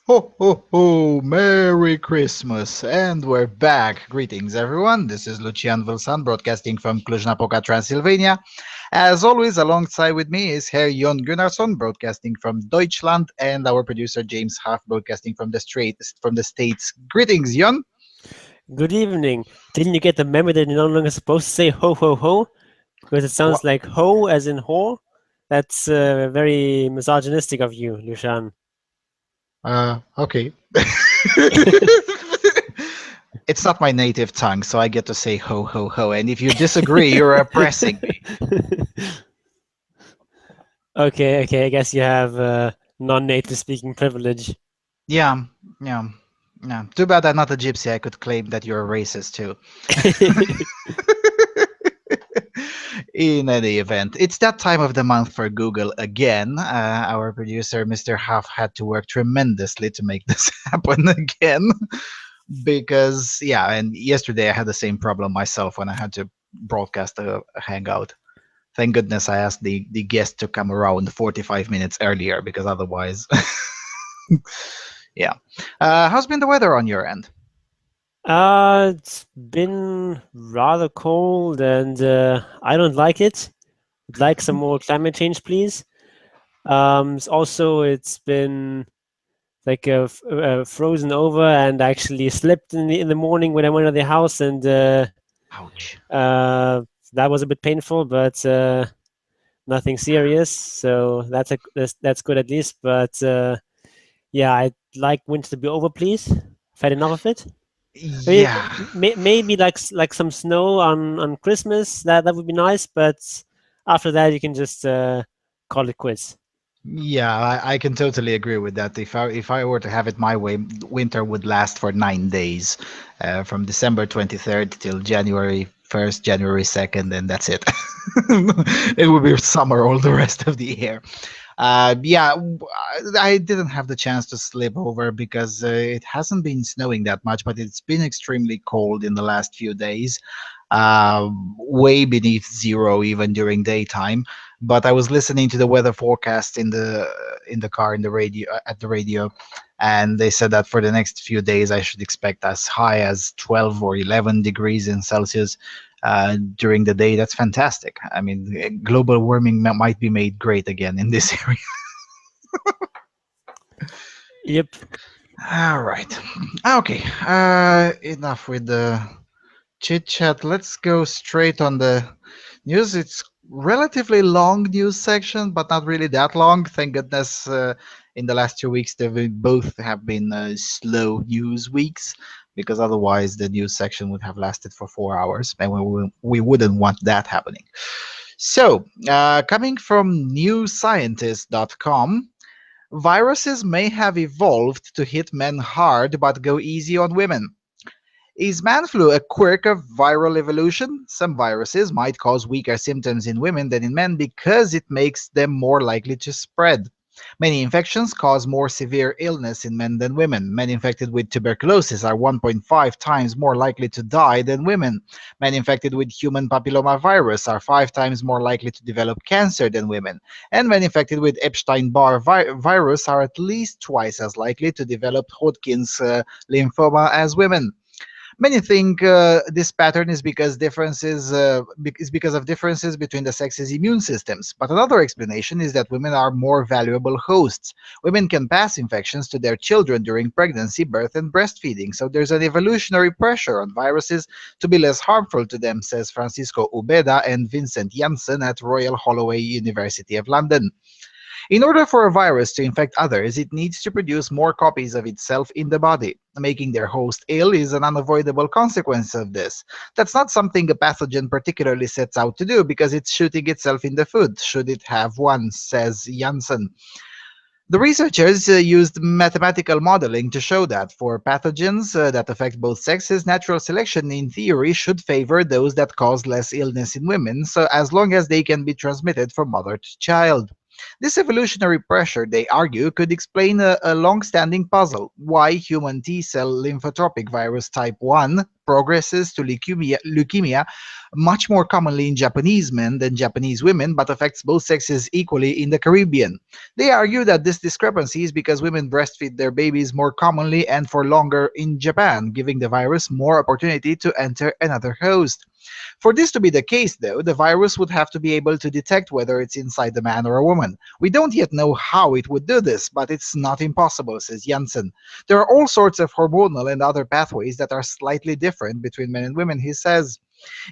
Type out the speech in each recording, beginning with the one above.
Ho ho ho! Merry Christmas! And we're back. Greetings, everyone. This is Lucian Vâlsan, broadcasting from Cluj-Napoca, Transylvania. As always, alongside with me is Herr Jon Gunnarsson, broadcasting from Deutschland, and our producer James Huff, broadcasting from the States. Greetings, Jon. Good evening. Didn't you get the memo that you're no longer supposed to say ho ho ho? Because it sounds like ho as in whore? That's very misogynistic of you, Lucian. Okay. It's not my native tongue, so I get to say ho ho ho. And if you disagree, you're oppressing me. Okay, I guess you have non-native speaking privilege. Yeah, yeah, yeah. Too bad I'm not a gypsy. I could claim that you're a racist too. In any event, it's that time of the month for Google again. Our producer, Mr. Huff, had to work tremendously to make this happen again. Because, yeah, and yesterday I had the same problem myself when I had to broadcast a Hangout. Thank goodness I asked the guest to come around 45 minutes earlier because otherwise. Yeah. How's been the weather on your end? It's been rather cold and I don't like it. I'd like some more climate change, please. It's been like frozen over, and I actually slept in the morning when I went to the house, and Ouch. that was a bit painful, but nothing serious. So that's good at least. But yeah, I'd like winter to be over, please. I've had enough of it. Maybe, Yeah. maybe like some snow on Christmas. That would be nice. But after that, you can just call it quits. Yeah, I can totally agree with that. If I were to have it my way, winter would last for 9 days, from December 23rd till January 1st, January 2nd, and that's it. It would be summer all the rest of the year. Yeah, I didn't have the chance to sleep over because it hasn't been snowing that much, but it's been extremely cold in the last few days, way beneath zero even during daytime. But I was listening to the weather forecast in the car in the radio at the radio, and they said that for the next few days I should expect as high as 12 or 11 degrees in Celsius during the day. That's fantastic. I mean, global warming might be made great again in this area. Yep. All right. Okay. Enough with the chit chat. Let's go straight on the news. It's relatively long news section, but not really that long. Thank goodness. In the last 2 weeks, both have been slow news weeks, because otherwise the news section would have lasted for 4 hours, and we wouldn't want that happening. So, coming from newscientist.com, viruses may have evolved to hit men hard but go easy on women. Is man flu a quirk of viral evolution? Some viruses might cause weaker symptoms in women than in men because it makes them more likely to spread. Many infections cause more severe illness in men than women. Men infected with tuberculosis are 1.5 times more likely to die than women. Men infected with human papillomavirus are 5 times more likely to develop cancer than women. And men infected with Epstein-Barr virus are at least twice as likely to develop Hodgkin's lymphoma as women. Many think this pattern is because of differences between the sexes' immune systems. But another explanation is that women are more valuable hosts. Women can pass infections to their children during pregnancy, birth, and breastfeeding. So there's an evolutionary pressure on viruses to be less harmful to them, says Francisco Ubeda and Vincent Janssen at Royal Holloway University of London. In order for a virus to infect others, it needs to produce more copies of itself in the body. Making their host ill is an unavoidable consequence of this. That's not something a pathogen particularly sets out to do because it's shooting itself in the foot, should it have one, says Janssen. The researchers used mathematical modeling to show that for pathogens that affect both sexes, natural selection in theory should favor those that cause less illness in women, so as long as they can be transmitted from mother to child. This evolutionary pressure, they argue, could explain a long-standing puzzle: why human T-cell lymphotropic virus type 1 progresses to leukemia much more commonly in Japanese men than Japanese women, but affects both sexes equally in the Caribbean. They argue that this discrepancy is because women breastfeed their babies more commonly and for longer in Japan, giving the virus more opportunity to enter another host. For this to be the case, though, the virus would have to be able to detect whether it's inside a man or a woman. We don't yet know how it would do this, but it's not impossible, says Janssen. There are all sorts of hormonal and other pathways that are slightly different between men and women, he says.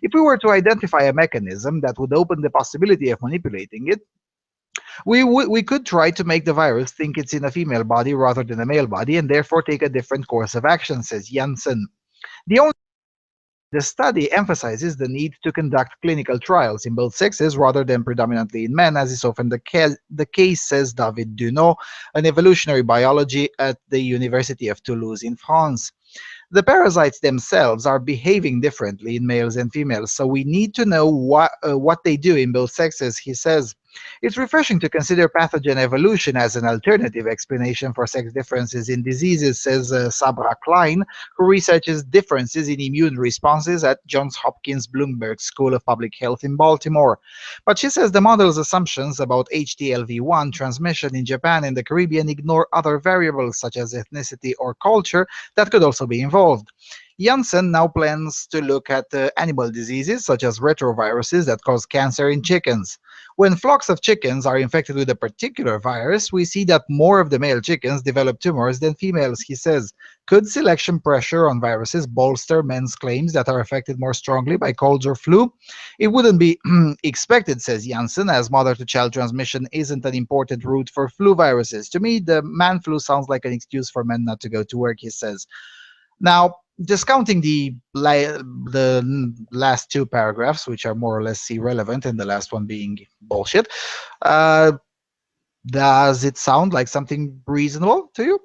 If we were to identify a mechanism that would open the possibility of manipulating it, we could try to make the virus think it's in a female body rather than a male body and therefore take a different course of action, says Janssen. The only The study emphasizes the need to conduct clinical trials in both sexes rather than predominantly in men, as is often the case, says David Dunot, an evolutionary biology at the University of Toulouse in France. The parasites themselves are behaving differently in males and females, so we need to know what they do in both sexes, he says. It's refreshing to consider pathogen evolution as an alternative explanation for sex differences in diseases, says Sabra Klein, who researches differences in immune responses at Johns Hopkins Bloomberg School of Public Health in Baltimore. But she says the model's assumptions about HTLV1 transmission in Japan and the Caribbean ignore other variables such as ethnicity or culture that could also be involved. Janssen now plans to look at animal diseases such as retroviruses that cause cancer in chickens. When flocks of chickens are infected with a particular virus, we see that more of the male chickens develop tumors than females, he says. Could selection pressure on viruses bolster men's claims that are affected more strongly by colds or flu? It wouldn't be expected, says Janssen, as mother-to-child transmission isn't an important route for flu viruses. To me, the man flu sounds like an excuse for men not to go to work, he says. Now, discounting the last two paragraphs, which are more or less irrelevant, and the last one being bullshit, uh, does it sound like something reasonable to you?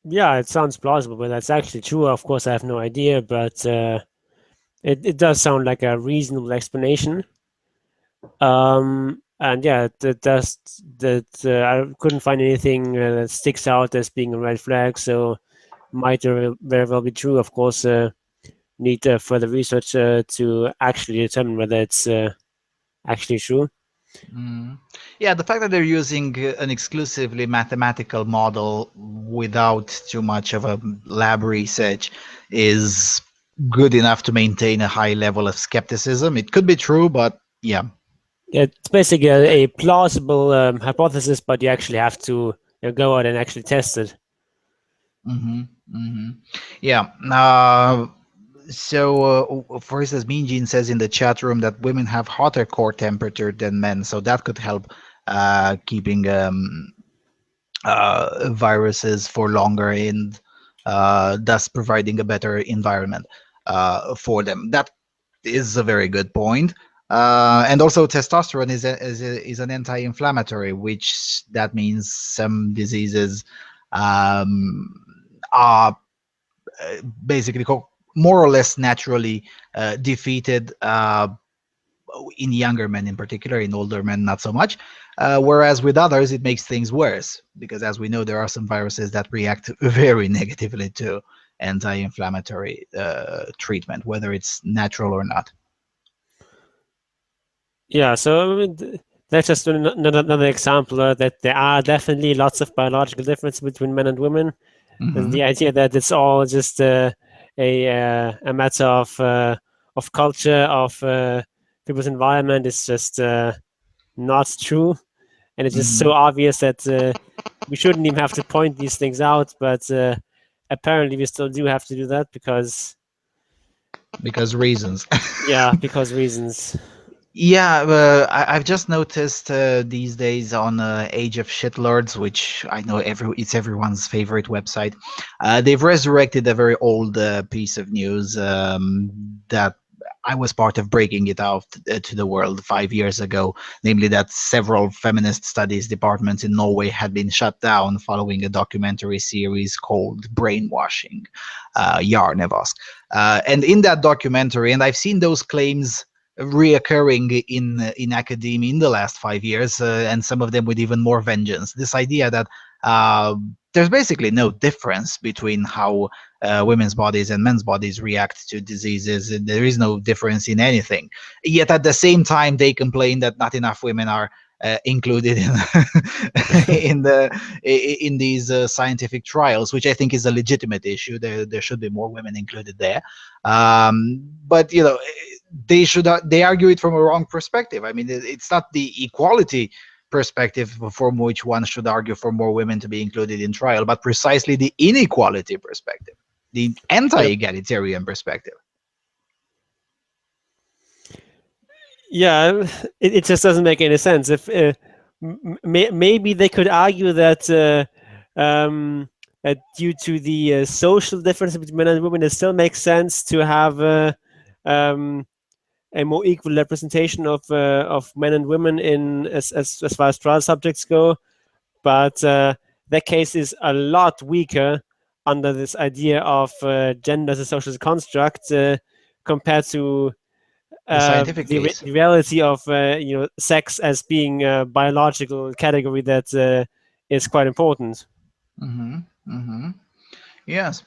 Yeah, it sounds plausible, but that's actually true. Of course, I have no idea, but it does sound like a reasonable explanation. And yeah, that I couldn't find anything that sticks out as being a red flag, so might very well be true. Of course, need further research to actually determine whether it's actually true. Mm. Yeah, the fact that they're using an exclusively mathematical model without too much of a lab research is good enough to maintain a high level of skepticism. It could be true, but yeah. It's basically a plausible hypothesis, but you actually have to go out and actually test it. Hmm. Hmm. Yeah. For instance, Mean Gene says in the chat room that women have hotter core temperature than men, so that could help keeping viruses for longer and thus providing a better environment for them. That is a very good point. And also, testosterone is an anti-inflammatory, which that means some diseases are basically more or less naturally defeated in younger men in particular, in older men not so much. Whereas with others, it makes things worse because, as we know, there are some viruses that react very negatively to anti-inflammatory treatment, whether it's natural or not. Yeah, so I mean, that's just another example that there are definitely lots of biological differences between men and women. And the idea that it's all just a matter of culture, of people's environment is just not true. And it's just so obvious that we shouldn't even have to point these things out, but apparently we still do have to do that because reasons. yeah, because reasons. Yeah, I've just noticed these days on Age of Shitlords, which I know it's everyone's favorite website. They've resurrected a very old piece of news that I was part of breaking it out to the world 5 years ago, namely that several feminist studies departments in Norway had been shut down following a documentary series called Brainwashing, Yarnevask. And in that documentary, and I've seen those claims reoccurring in academia in the last 5 years, and some of them with even more vengeance. This idea that there's basically no difference between how women's bodies and men's bodies react to diseases. There is no difference in anything. Yet at the same time, they complain that not enough women are included in in these scientific trials, which I think is a legitimate issue. There should be more women included there. But they argue it from a wrong perspective. I mean, it's not the equality perspective from which one should argue for more women to be included in trial, but precisely the inequality perspective, the Yep. anti-egalitarian perspective. Yeah, it just doesn't make any sense. If maybe they could argue that due to the social difference between men and women, it still makes sense to have a more equal representation of men and women in as far as trial subjects go. But that case is a lot weaker under this idea of gender as a social construct compared to The scientific case. the reality of sex as being a biological category that is quite important. Yes.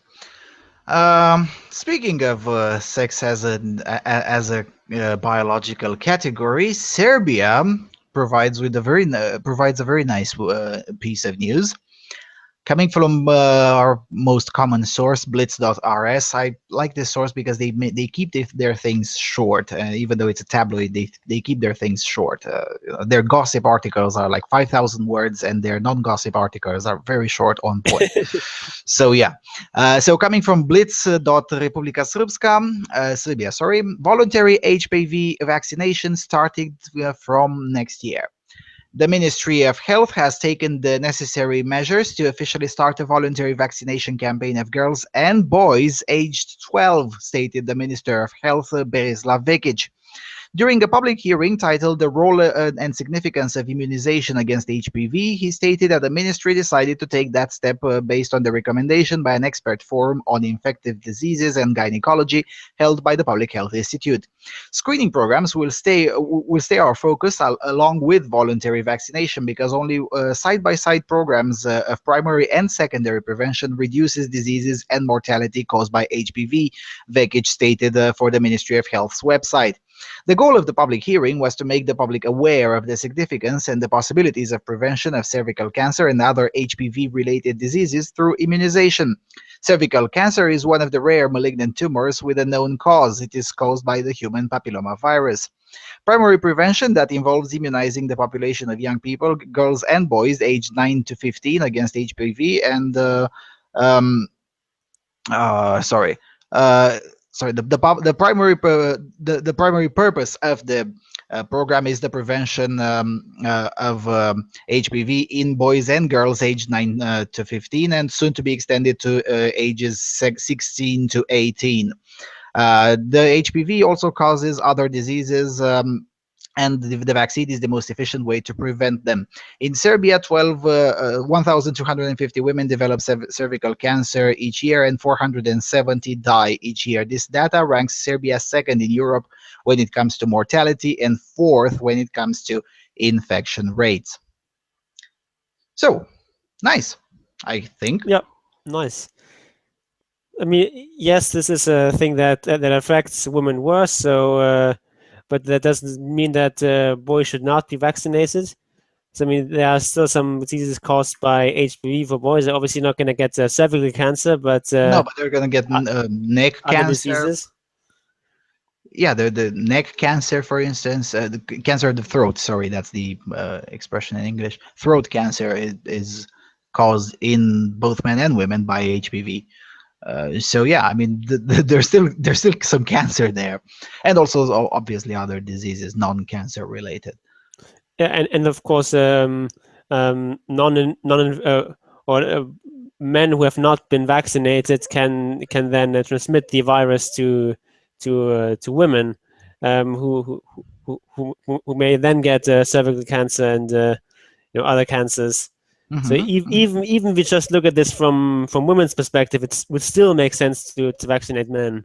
Speaking of sex as a biological category, Serbia provides a very nice piece of news. Coming from our most common source, blitz.rs. I like this source because they keep their things short. Even though it's a tabloid, they keep their things short. Their gossip articles are like 5,000 words, and their non-gossip articles are very short, on point. So yeah. So coming from blitz.republika Srpska, Serbia, sorry, voluntary HPV vaccination started from next year. The Ministry of Health has taken the necessary measures to officially start a voluntary vaccination campaign of girls and boys aged 12, stated the Minister of Health, Berislav Vekic. During a public hearing titled The Role and Significance of Immunization Against HPV, he stated that the ministry decided to take that step based on the recommendation by an expert forum on infective diseases and gynecology held by the Public Health Institute. Screening programs will stay our focus along with voluntary vaccination, because only side-by-side programs of primary and secondary prevention reduces diseases and mortality caused by HPV, Vekic stated for the Ministry of Health's website. The goal of the public hearing was to make the public aware of the significance and the possibilities of prevention of cervical cancer and other HPV-related diseases through immunization. Cervical cancer is one of the rare malignant tumors with a known cause. It is caused by the human papilloma virus. Primary prevention that involves immunizing the population of young people, girls and boys aged 9 to 15 against HPV and sorry. The primary purpose of the program is the prevention of HPV in boys and girls aged 9 to 15, and soon to be extended to ages 16 to 18. The HPV also causes other diseases, and the vaccine is the most efficient way to prevent them. In Serbia, 1,250 women develop cervical cancer each year, and 470 die each year. This data ranks Serbia second in Europe when it comes to mortality and fourth when it comes to infection rates. So, nice, I think. Yeah, nice. I mean, yes, this is a thing that affects women worse. So, but that doesn't mean that boys should not be vaccinated. So, I mean, there are still some diseases caused by HPV for boys. They're obviously not going to get cervical cancer, but no, but they're going to get neck other cancer. diseases. Yeah, the neck cancer, for instance, the cancer of the throat. Sorry, that's the expression in English. Throat cancer is caused in both men and women by HPV. So yeah, I mean, there's still some cancer there, and also obviously other diseases, non-cancer related. Yeah, and of course, men who have not been vaccinated can then transmit the virus to women who may then get cervical cancer and other cancers. So even if we just look at this from women's perspective, it would still make sense to vaccinate men.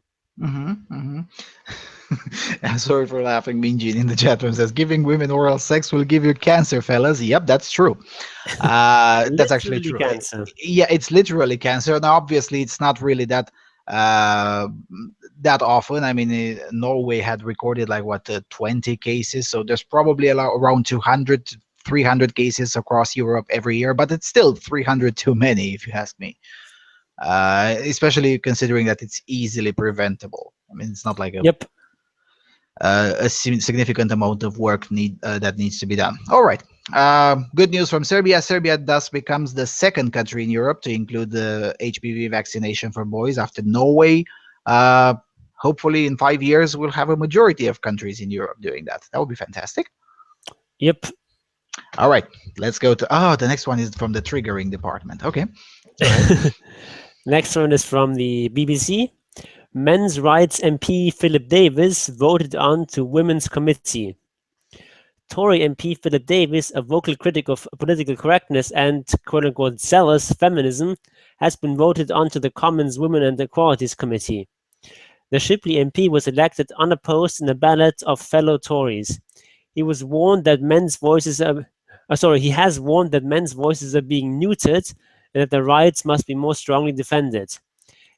Sorry for laughing. Minjin in the chat room says, "Giving women oral sex will give you cancer, fellas." Yep, that's true. That's actually Literally true. cancer. Yeah, it's literally cancer. Now, obviously, it's not really uh, that often. I mean, Norway had recorded like what 20 cases, so there's probably around 200 to 300 cases across Europe every year, but it's still 300 too many, if you ask me. Especially considering that it's easily preventable. I mean, it's not like Yep. a significant amount of work that needs to be done. All right. Good news from Serbia. Serbia thus becomes the second country in Europe to include the HPV vaccination for boys after Norway. Uh, Hopefully, in 5 years, we'll have a majority of countries in Europe doing that. That would be fantastic. Yep. All right. Let's go to. Oh, the next one is from the triggering department. Okay. Go ahead. Next one is from the BBC. Men's Rights MP Philip Davies voted on to Women's Committee. Tory MP Philip Davies, a vocal critic of political correctness and quote-unquote zealous feminism, has been voted onto the Commons Women and Equalities Committee. The Shipley MP was elected unopposed in a ballot of fellow Tories. He was warned that men's voices are he has warned that men's voices are being neutered and that their rights must be more strongly defended.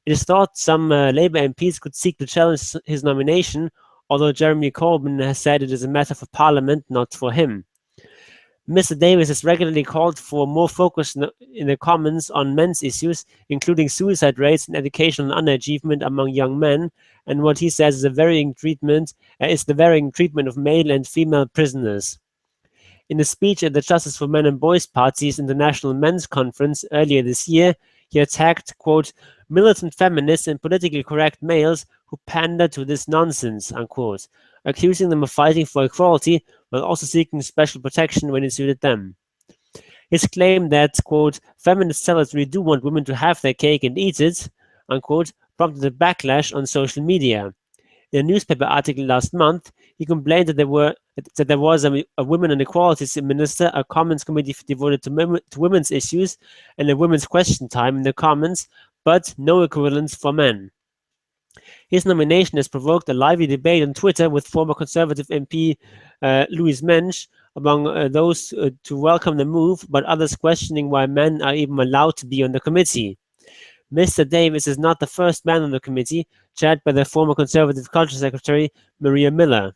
It is thought some Labour MPs could seek to challenge his nomination, although Jeremy Corbyn has said it is a matter for Parliament, not for him. Mr. Davies has regularly called for more focus in the Commons on men's issues, including suicide rates and educational underachievement among young men, and what he says is the varying treatment of male and female prisoners. In a speech at the Justice for Men and Boys Party's International Men's Conference earlier this year, he attacked, quote, militant feminists and politically correct males who pander to this nonsense, unquote, accusing them of fighting for equality while also seeking special protection when it suited them. His claim that, quote, feminists tell us we do want women to have their cake and eat it, unquote, prompted a backlash on social media. In a newspaper article last month, he complained that there was a women and equalities minister, a Commons committee devoted to women's issues, and a women's question time in the Commons, but no equivalents for men. His nomination has provoked a lively debate on Twitter, with former Conservative MP Louise Mensch among those to welcome the move, but others questioning why men are even allowed to be on the committee. Mr. Davies is not the first man on the committee, chaired by the former Conservative Culture Secretary Maria Miller.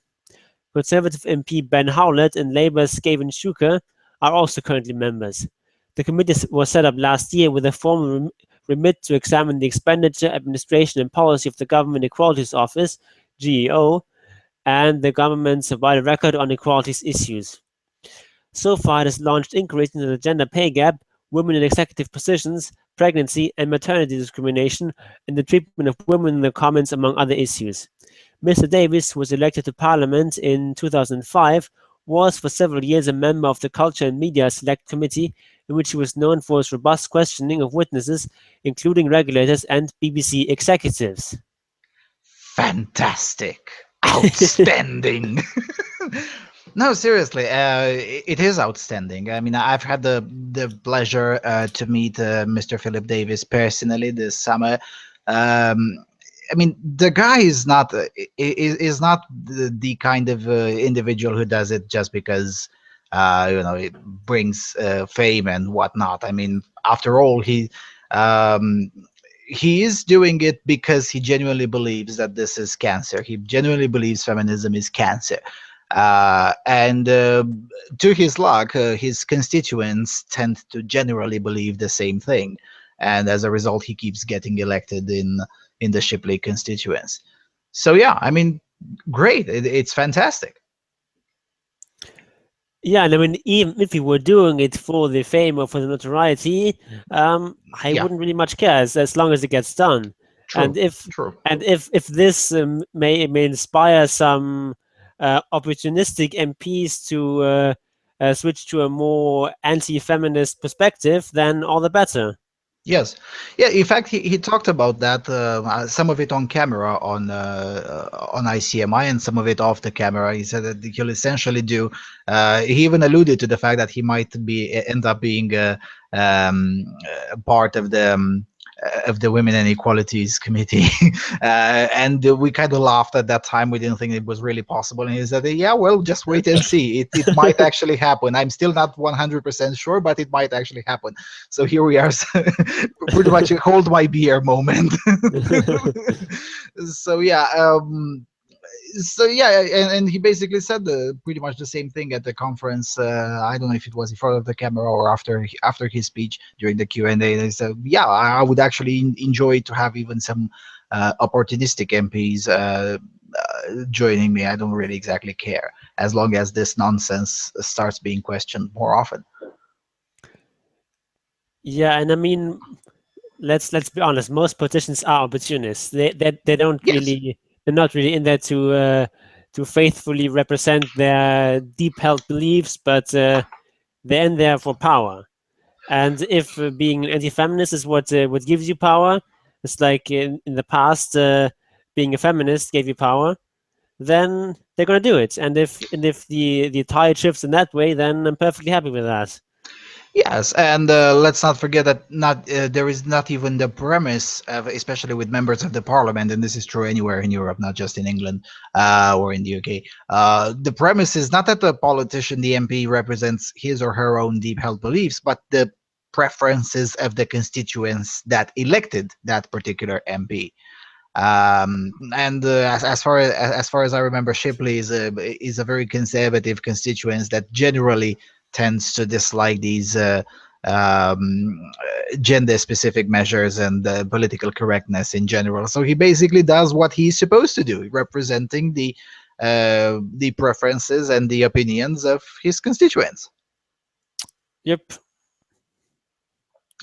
Conservative MP Ben Howlett and Labour's Gavin Shuker are also currently members. The committee was set up last year with a formal remit to examine the expenditure, administration and policy of the Government Equalities Office, GEO, and the government's vital record on equalities issues. So far, it has launched inquiries into the gender pay gap, women in executive positions, pregnancy and maternity discrimination, and the treatment of women in the Commons, among other issues. Mr. Davies, who was elected to Parliament in 2005, was for several years a member of the Culture and Media Select Committee, in which he was known for his robust questioning of witnesses, including regulators and BBC executives. Fantastic. Outstanding. No, seriously, it is outstanding. I mean, I've had the pleasure to meet Mr. Philip Davies personally this summer. I mean, the guy is not the kind of individual who does it just because it brings fame and whatnot. I mean, after all, um, he is doing it because he genuinely believes that this is cancer. He genuinely believes feminism is cancer. And to his luck, his constituents tend to generally believe the same thing, and as a result, he keeps getting elected in the Shipley constituents. So yeah, I mean, great. It's fantastic. Yeah, and I mean, even if he were doing it for the fame or for the notoriety, I Yeah, wouldn't really much care as long as it gets done. And true, if true. if this may inspire some opportunistic MPs to switch to a more anti-feminist perspective, then all the better. Yes, yeah. In fact, he talked about that. Some of it on camera on ICMI, and some of it off the camera. He said that he'll essentially do. He even alluded to the fact that he might end up being a part of the of the Women and Equalities Committee, and we kind of laughed at that time. We didn't think it was really possible, and he said, "Yeah, well, just wait and see. It might actually happen. I'm still not 100% sure, but it might actually happen." So here we are, pretty much a hold my beer moment. So yeah. So yeah, and he basically said pretty much the same thing at the conference. I don't know if it was in front of the camera or after his speech during the Q&A. They said, "Yeah, I would actually enjoy to have even some opportunistic MPs joining me. I don't really exactly care as long as this nonsense starts being questioned more often." Yeah, and I mean, let's be honest. Most politicians are opportunists. They don't Yes. really, they're not really in there to faithfully represent their deep held beliefs, but they're in there for power. And if being an anti-feminist is what gives you power, it's like in the past, being a feminist gave you power, then they're gonna do it. And if the tide shifts in that way, then I'm perfectly happy with that. Yes, and let's not forget that not there is not even the premise of, especially with members of the parliament, and this is true anywhere in Europe, not just in England or in the UK. The premise is not that the politician, the MP, represents his or her own deep-held beliefs, but the preferences of the constituents that elected that particular MP. And as far as I remember, Shipley is a very conservative constituents that generally tends to dislike these um, gender-specific measures and political correctness in general. So he basically does what he's supposed to do, representing the preferences and the opinions of his constituents. Yep.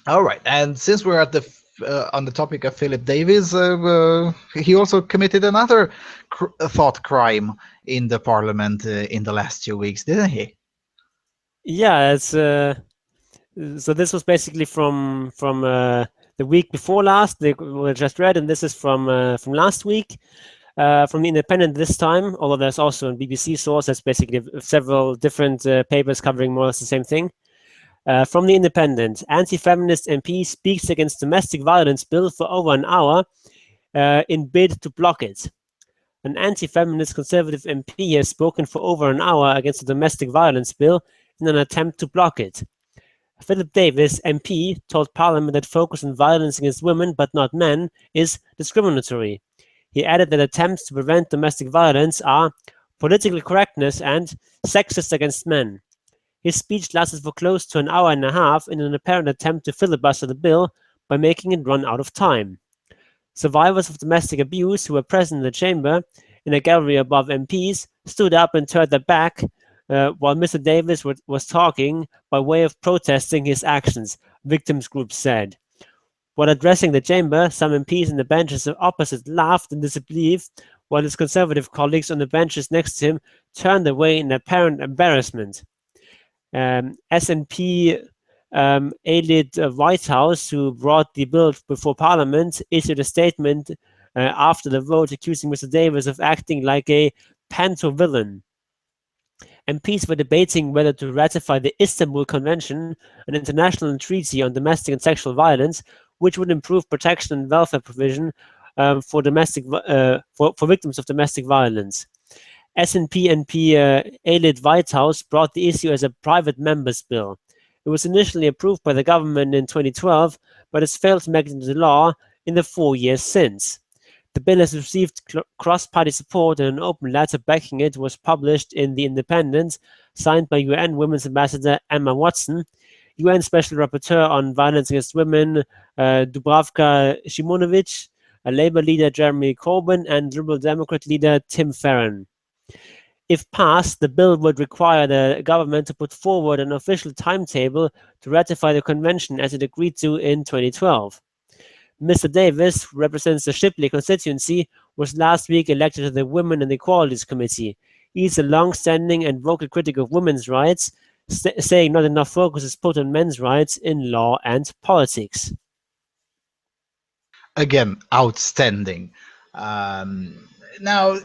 All right, and since we're at the on the topic of Philip Davies, he also committed another thought crime in the parliament in the last 2 weeks, didn't he? Yeah, it's so this was basically from the week before last. They were just read, and this is from last week. From the Independent this time, although there's also a BBC source. That's basically several different papers covering more or less the same thing. From the Independent, anti-feminist MP speaks against domestic violence bill for over an hour in bid to block it. An anti-feminist Conservative MP has spoken for over an hour against the domestic violence bill in an attempt to block it. Philip Davies, MP, told Parliament that focus on violence against women but not men is discriminatory. He added that attempts to prevent domestic violence are political correctness and sexist against men. His speech lasted for close to an hour and a half in an apparent attempt to filibuster the bill by making it run out of time. Survivors of domestic abuse who were present in the chamber, in a gallery above MPs, stood up and turned their back while Mr. Davies was talking by way of protesting his actions, victims groups said. While addressing the chamber, some MPs in the benches opposite laughed in disbelief, while his Conservative colleagues on the benches next to him turned away in apparent embarrassment. SNP Allied White House, who brought the bill before Parliament, issued a statement after the vote accusing Mr. Davies of acting like a panto villain. MPs were debating whether to ratify the Istanbul Convention, an international treaty on domestic and sexual violence, which would improve protection and welfare provision for victims of domestic violence. SNP MP Alid Whitehouse brought the issue as a private member's bill. It was initially approved by the government in 2012, but has failed to make it into law in the 4 years since. The bill has received cross-party support, and an open letter backing it was published in The Independent, signed by UN Women's Ambassador Emma Watson, UN Special Rapporteur on Violence Against Women Dubravka Simonovic, Labour leader Jeremy Corbyn, and Liberal Democrat leader Tim Farron. If passed, the bill would require the government to put forward an official timetable to ratify the convention as it agreed to in 2012. Mr. Davies, who represents the Shipley constituency, was last week elected to the Women and Equalities Committee. He is a long-standing and vocal critic of women's rights, saying not enough focus is put on men's rights in law and politics. Again, outstanding. Now,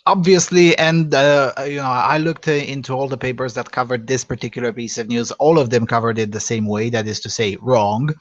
obviously, and I looked into all the papers that covered this particular piece of news. All of them covered it the same way, that is to say, wrong.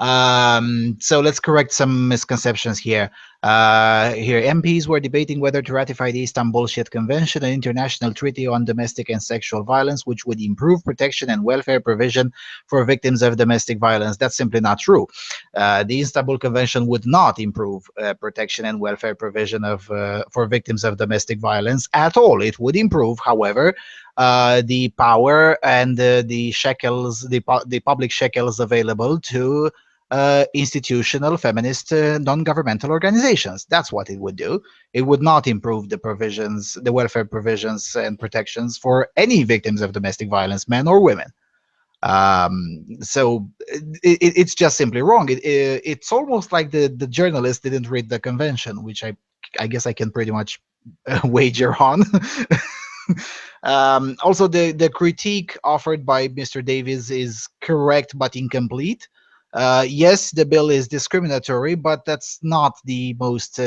So let's correct some misconceptions here. Here, MPs were debating whether to ratify the Istanbul Convention, an international treaty on domestic and sexual violence, which would improve protection and welfare provision for victims of domestic violence. That's simply not true. The Istanbul Convention would not improve protection and welfare provision of for victims of domestic violence at all. It would improve, however, the power and the shekels, the public shekels available to institutional feminist non-governmental organizations. That's what it would do. It would not improve the provisions, the welfare provisions and protections for any victims of domestic violence, men or women. So it's just simply wrong. It's almost like the journalist didn't read the convention, which I guess I can pretty much wager on. Also, the critique offered by Mr. Davies is correct but incomplete. Yes, the bill is discriminatory, but that's not the most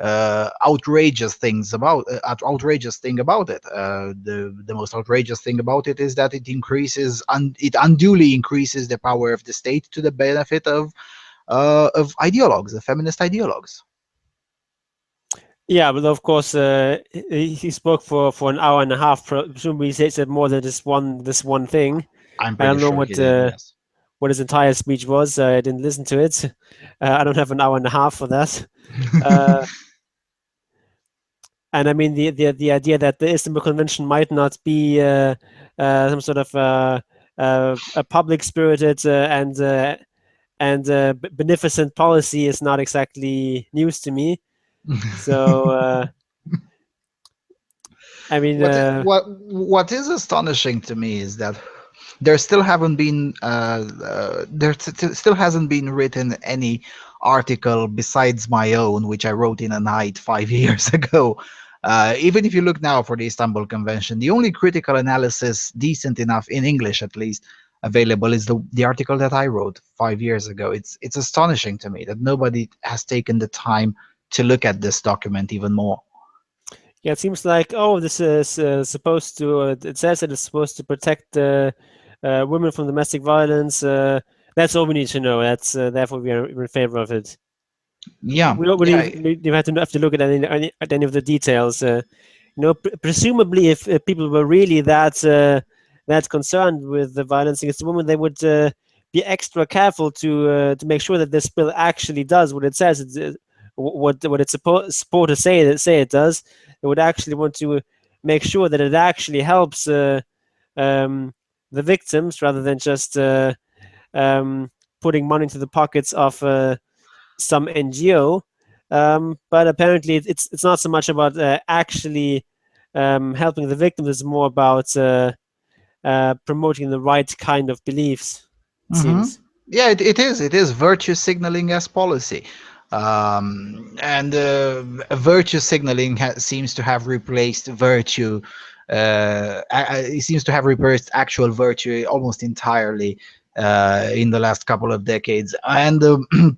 outrageous thing about it. The most outrageous thing about it is that it unduly increases the power of the state to the benefit of ideologues, the feminist ideologues. Yeah, but of course, he spoke for an hour and a half. Presumably, he said more than this one thing. I'm I pretty don't know sure he did. Yes. what his entire speech was. I didn't listen to it. I don't have an hour and a half for that. And I mean the idea that the Istanbul Convention might not be some sort of a public spirited and beneficent policy is not exactly news to me. So I mean, What is astonishing to me is that there still haven't been still hasn't been written any article besides my own, which I wrote in a night 5 years ago. Even if you look now for the Istanbul Convention, the only critical analysis, decent enough in English at least, available is the article that I wrote 5 years ago. It's astonishing to me that nobody has taken the time to look at this document even more. yeah, it seems like this is supposed to. It says that it's supposed to protect women from domestic violence. That's all we need to know. That's therefore we're in favor of it. Yeah, We don't yeah. really have to look at any of the details. Presumably, if people were really that concerned with the violence against women, they would be extra careful to make sure that this bill actually does what it says. What it's supposed to say it does. They would actually want to make sure that it actually helps the victims rather than just putting money into the pockets of some NGO. But apparently, it's not so much about actually helping the victims. It's more about promoting the right kind of beliefs. It Mm-hmm. seems. Yeah, it is. It is virtue signaling as policy. And virtue signaling seems to have replaced virtue. It seems to have replaced actual virtue almost entirely in the last couple of decades. And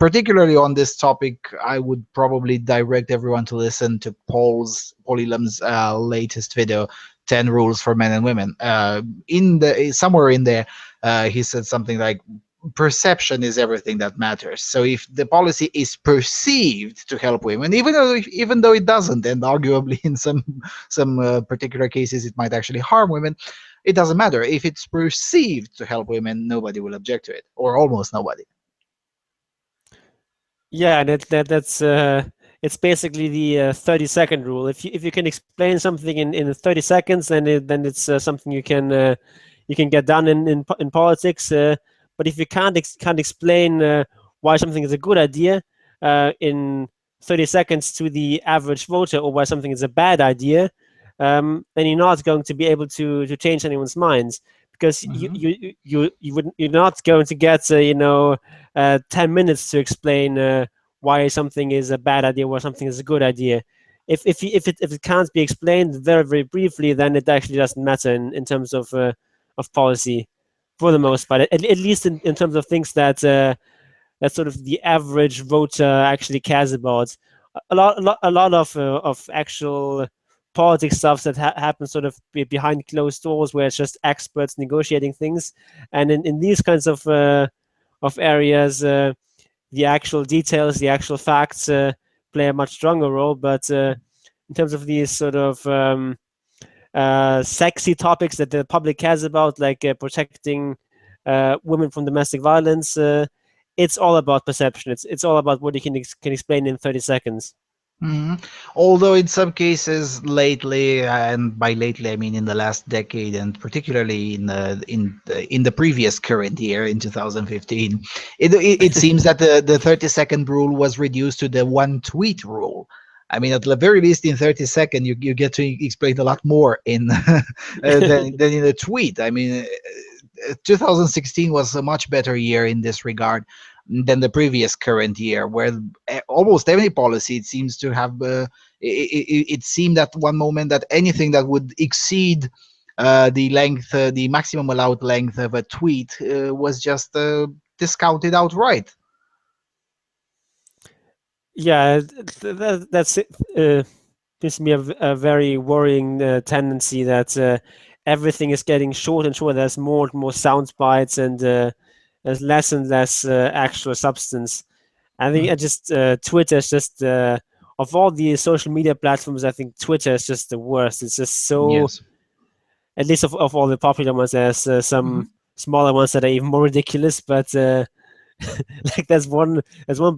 particularly on this topic, I would probably direct everyone to listen to Paul Elam's latest video, 10 Rules for Men and Women. Somewhere in there, he said something like, perception is everything that matters. So if the policy is perceived to help women, even though it doesn't, and arguably in some particular cases it might actually harm women, it doesn't matter. If it's perceived to help women, nobody will object to it, or almost nobody. Yeah, and that's it's basically the 30-second rule. If you can explain something in 30 seconds, then it's something you can get done in politics. But if you can't explain why something is a good idea in 30 seconds to the average voter, or why something is a bad idea, then you're not going to be able to change anyone's minds, because you're not going to get 10 minutes to explain why something is a bad idea, why something is a good idea. If it can't be explained very, very briefly, then it actually doesn't matter in terms of policy, for the most part. At least in terms of things that sort of the average voter actually cares about. A lot of actual politics stuff that happens sort of behind closed doors, where it's just experts negotiating things. And in these kinds of of areas, the actual details, the actual facts play a much stronger role. But in terms of these sort of sexy topics that the public cares about, like protecting women from domestic violence, it's all about perception. It's all about what you can explain in 30 seconds. Mhm. Although in some cases lately, and by lately I mean in the last decade, and particularly in the previous current year in 2015, it seems that the 30-second rule was reduced to the one tweet rule. I mean, at the very least, in 30 seconds, you get to explain a lot more in than in a tweet. I mean, 2016 was a much better year in this regard than the previous current year, where almost every policy it seems to have. It seemed at one moment that anything that would exceed the length, the maximum allowed length of a tweet, was just discounted outright. Yeah, that's it. Seems to be a very worrying tendency that everything is getting short and short. There's more and more sound bites, and there's less and less actual substance. I think Mhm. Twitter is just of all the social media platforms, I think Twitter is just the worst. It's just so, Yes. at least of all the popular ones, there's some Mhm. smaller ones that are even more ridiculous. But like there's one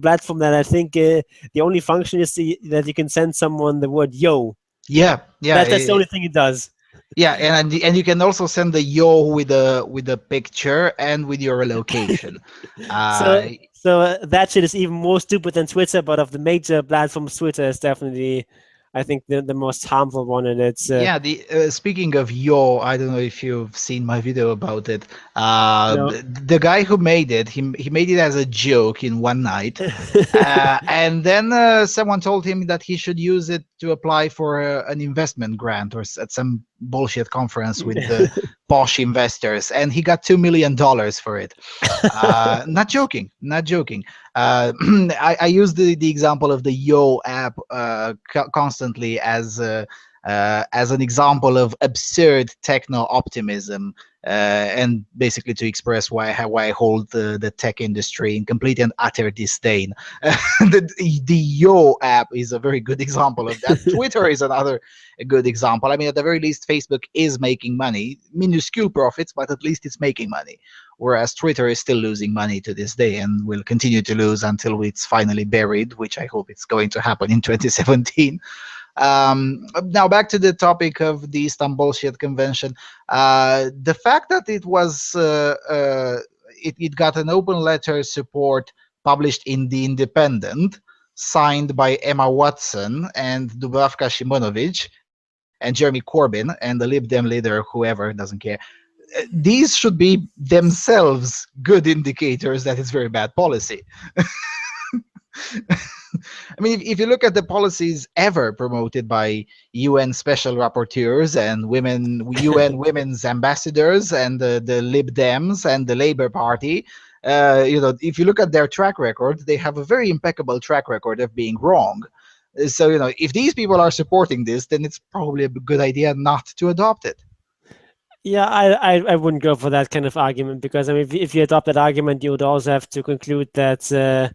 platform that I think the only function is that you can send someone the word yo. Yeah, yeah, That's the only thing it does. yeah, and you can also send the yo with a picture and with your location. So Uh, so that shit is even more stupid than Twitter, but of the major platforms, Twitter is definitely, I think, the most harmful one, and it's Yeah, the speaking of yo, I don't know if you've seen my video about it. no. The guy who made it, he made it as a joke in one night, and then someone told him that he should use it to apply for an investment grant at some bullshit conference with the posh investors, and he got $2 million for it. Not joking, not joking. I use the example of the Yo app constantly as an example of absurd techno optimism, and basically to express why I hold the tech industry in complete and utter disdain. The Yo app is a very good example of that. Twitter is another a good example. I mean, at the very least, Facebook is making money, minuscule profits, but at least it's making money. Whereas Twitter is still losing money to this day and will continue to lose until it's finally buried, which I hope it's going to happen in 2017. Now back to the topic of the Istanbul Convention. The fact that it got an open letter support published in the Independent, signed by Emma Watson and Dubravka Simonovic and Jeremy Corbyn and the Lib Dem leader, whoever doesn't care. These should be themselves good indicators that it's very bad policy. I mean, if you look at the policies ever promoted by UN special rapporteurs and UN women's ambassadors and the Lib Dems and the Labour Party, if you look at their track record, they have a very impeccable track record of being wrong. So, if these people are supporting this, then it's probably a good idea not to adopt it. Yeah, I wouldn't go for that kind of argument, because I mean, if you adopt that argument, you would also have to conclude that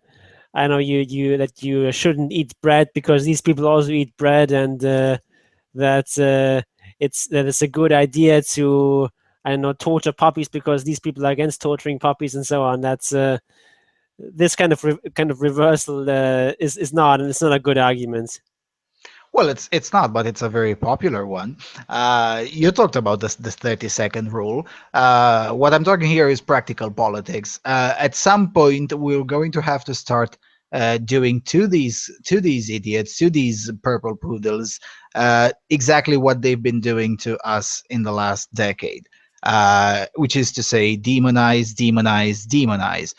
I know you shouldn't eat bread because these people also eat bread, and that it's a good idea to, I don't know, torture puppies because these people are against torturing puppies and so on. That's this kind of reversal is not, and it's not a good argument. Well, it's not, but it's a very popular one. You talked about this 30-second rule. What I'm talking here is practical politics. At some point, we're going to have to start doing to these idiots, to these purple poodles, exactly what they've been doing to us in the last decade, which is to say, demonize, demonize, demonize.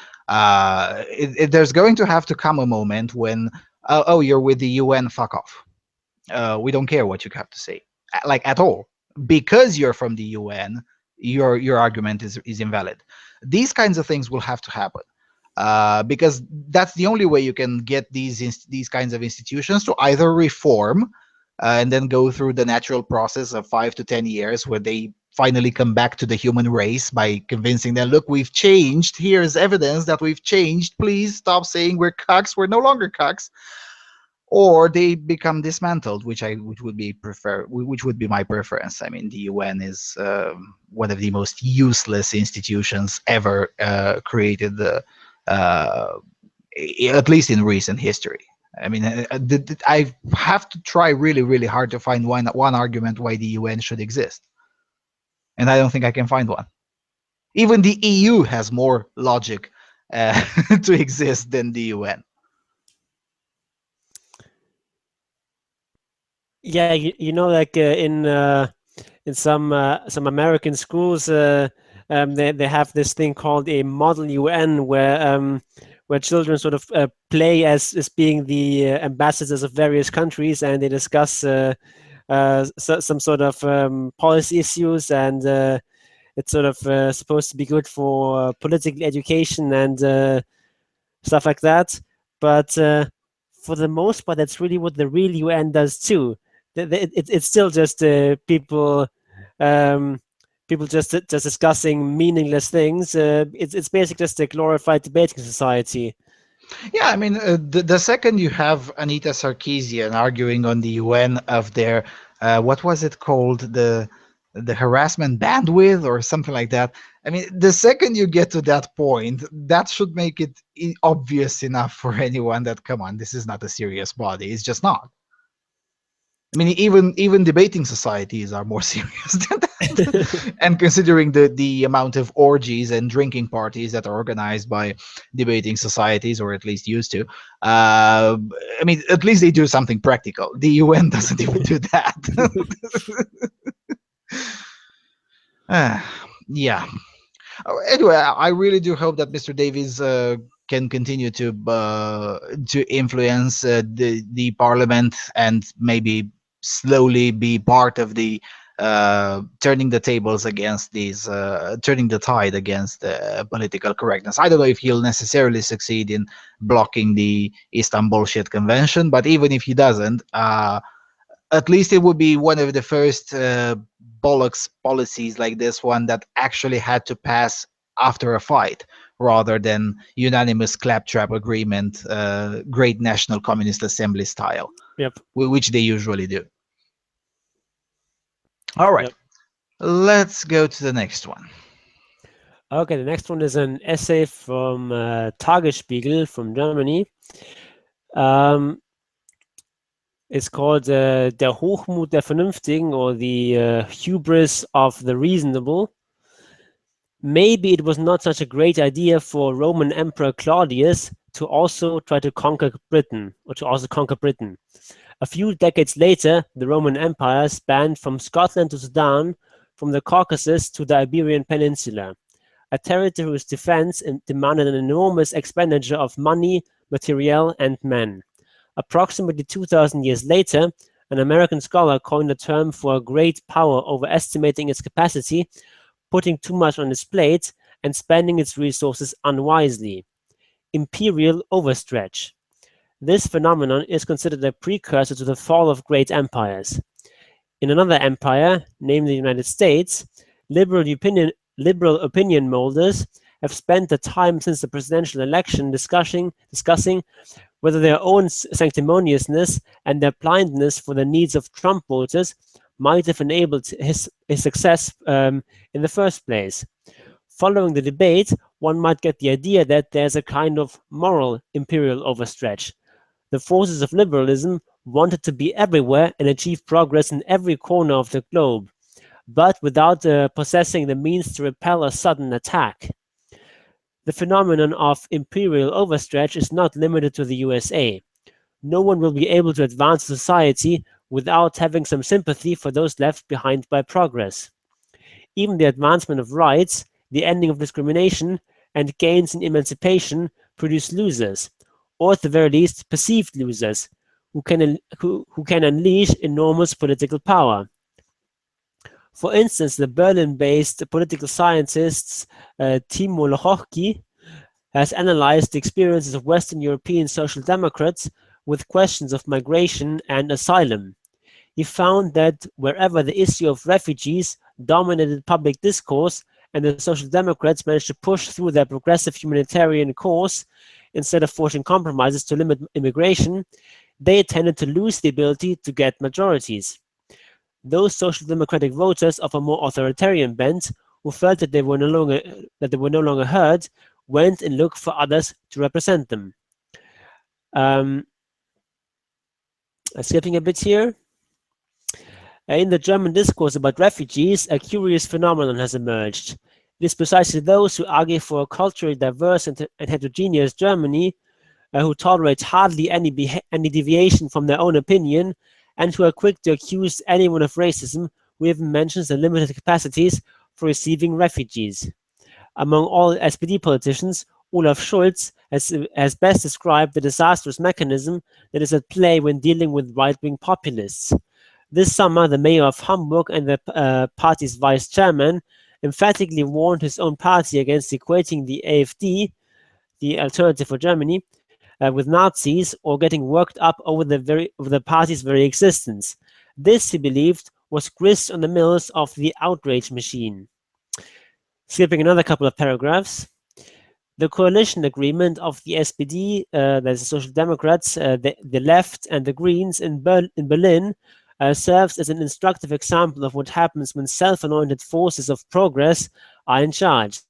There's going to have to come a moment when, oh, you're with the UN, fuck off. We don't care what you have to say, like at all, because you're from the UN. Your argument is invalid. These kinds of things will have to happen, because that's the only way you can get these kinds of institutions to either reform, and then go through the natural process of 5 to 10 years where they finally come back to the human race by convincing them, look, we've changed. Here's evidence that we've changed. Please stop saying we're cucks. We're no longer cucks. Or they become dismantled, which would be my preference. I mean, the UN is one of the most useless institutions ever created, at least in recent history. I mean, I have to try really, really hard to find one argument why the UN should exist, and I don't think I can find one. Even the EU has more logic to exist than the UN. Yeah, like in some American schools, they have this thing called a model UN, where children sort of play as being the ambassadors of various countries, and they discuss some sort of policy issues, and it's sort of supposed to be good for political education and stuff like that. But for the most part, that's really what the real UN does too. It's still just people just discussing meaningless things. It's basically just a glorified debating society. Yeah, I mean, the second you have Anita Sarkeesian arguing on the UN of their what was it called, the harassment bandwidth or something like that. I mean, the second you get to that point, that should make it obvious enough for anyone that, come on, this is not a serious body. It's just not. I mean, even debating societies are more serious than that. And considering the amount of orgies and drinking parties that are organized by debating societies, or at least used to, I mean, at least they do something practical. The UN doesn't even do that. Yeah. Anyway, I really do hope that Mr. Davies can continue to influence the parliament, and maybe slowly be part of the turning the tables against these, turning the tide against political correctness. I don't know if he'll necessarily succeed in blocking the Istanbul Convention, but even if he doesn't, at least it would be one of the first bollocks policies like this one that actually had to pass after a fight, rather than unanimous claptrap agreement, great national communist assembly style. Yep. Which they usually do. All right, Yep. let's go to the next one. Okay, the next one is an essay from Tagesspiegel from Germany. It's called Der Hochmut der Vernünftigen, or the hubris of the reasonable. Maybe it was not such a great idea for Roman Emperor Claudius to also try to conquer Britain, or to also conquer Britain. A few decades later, the Roman Empire spanned from Scotland to Sudan, from the Caucasus to the Iberian Peninsula, a territory whose defense demanded an enormous expenditure of money, materiel, and men. Approximately 2,000 years later, an American scholar coined a term for a great power overestimating its capacity, putting too much on its plate, and spending its resources unwisely: imperial overstretch. This phenomenon is considered a precursor to the fall of great empires. In another empire, namely the United States, liberal opinion molders have spent the time since the presidential election discussing whether their own sanctimoniousness and their blindness for the needs of Trump voters might have enabled his success in the first place. Following the debate, one might get the idea that there's a kind of moral imperial overstretch. The forces of liberalism wanted to be everywhere and achieve progress in every corner of the globe, but without possessing the means to repel a sudden attack. The phenomenon of imperial overstretch is not limited to the USA. No one will be able to advance society without having some sympathy for those left behind by progress. Even the advancement of rights, the ending of discrimination, and gains in emancipation produce losers, or at the very least perceived losers, who can unleash enormous political power. For instance, the Berlin-based political scientist Timo Lochocki has analyzed the experiences of Western European social democrats with questions of migration and asylum. He found that wherever the issue of refugees, dominated public discourse, and the Social Democrats managed to push through their progressive humanitarian course instead of forcing compromises to limit immigration, they tended to lose the ability to get majorities. Those social democratic voters of a more authoritarian bent, who felt that they were no longer heard, went and looked for others to represent them. Um, Skipping a bit here. In the German discourse about refugees, a curious phenomenon has emerged. It is precisely those who argue for a culturally diverse and heterogeneous Germany, who tolerate hardly any deviation from their own opinion, and who are quick to accuse anyone of racism who even mentions the limited capacities for receiving refugees. Among all SPD politicians, Olaf Scholz has best described the disastrous mechanism that is at play when dealing with right-wing populists. This summer, the mayor of Hamburg and the party's vice chairman emphatically warned his own party against equating the AfD, the Alternative for Germany, with Nazis or getting worked up over the party's very existence. This, he believed, was grist on the mills of the outrage machine. Skipping another couple of paragraphs. The coalition agreement of the SPD, that's the Social Democrats, the Left, and the Greens in Berlin serves as an instructive example of what happens when self-anointed forces of progress are in charge.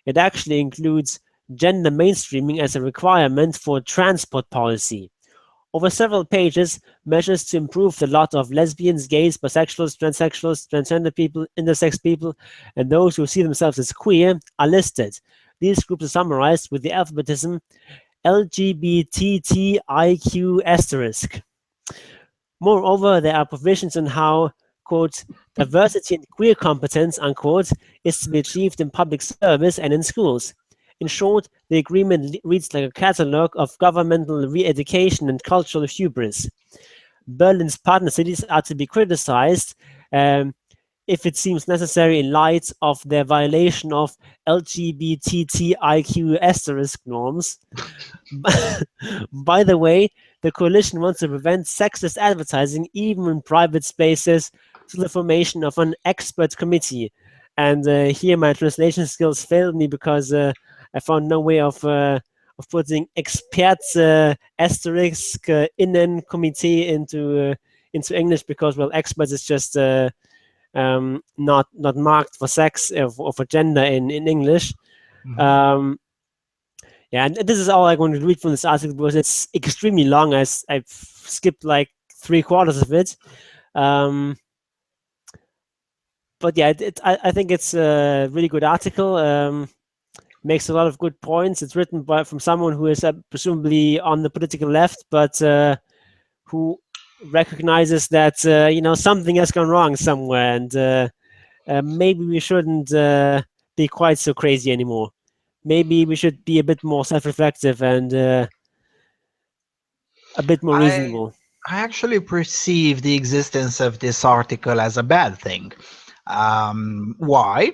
It actually includes gender mainstreaming as a requirement for transport policy. Over several pages, measures to improve the lot of lesbians, gays, bisexuals, transsexuals, transgender people, intersex people, and those who see themselves as queer are listed. These groups are summarized with the alphabetism LGBTTIQ*. Moreover, there are provisions on how, quote, diversity and queer competence, unquote, is to be achieved in public service and in schools. In short, the agreement reads like a catalogue of governmental re-education and cultural hubris. Berlin's partner cities are to be criticized if it seems necessary in light of their violation of LGBTTIQ* norms. By the way, the coalition wants to prevent sexist advertising even in private spaces through the formation of an expert committee. And here my translation skills failed me because I found no way of putting Experts asterisk Innenkomitee into English, because, well, experts is just not marked for sex or for gender in English. Yeah, and this is all I'm going to read from this article because it's extremely long. I've skipped like 3/4 of it. But yeah, I think it's a really good article. Makes a lot of good points. It's written from someone who is presumably on the political left, but who recognizes that something has gone wrong somewhere, and maybe we shouldn't be quite so crazy anymore. Maybe we should be a bit more self-reflective and a bit more reasonable. I actually perceive the existence of this article as a bad thing. Why?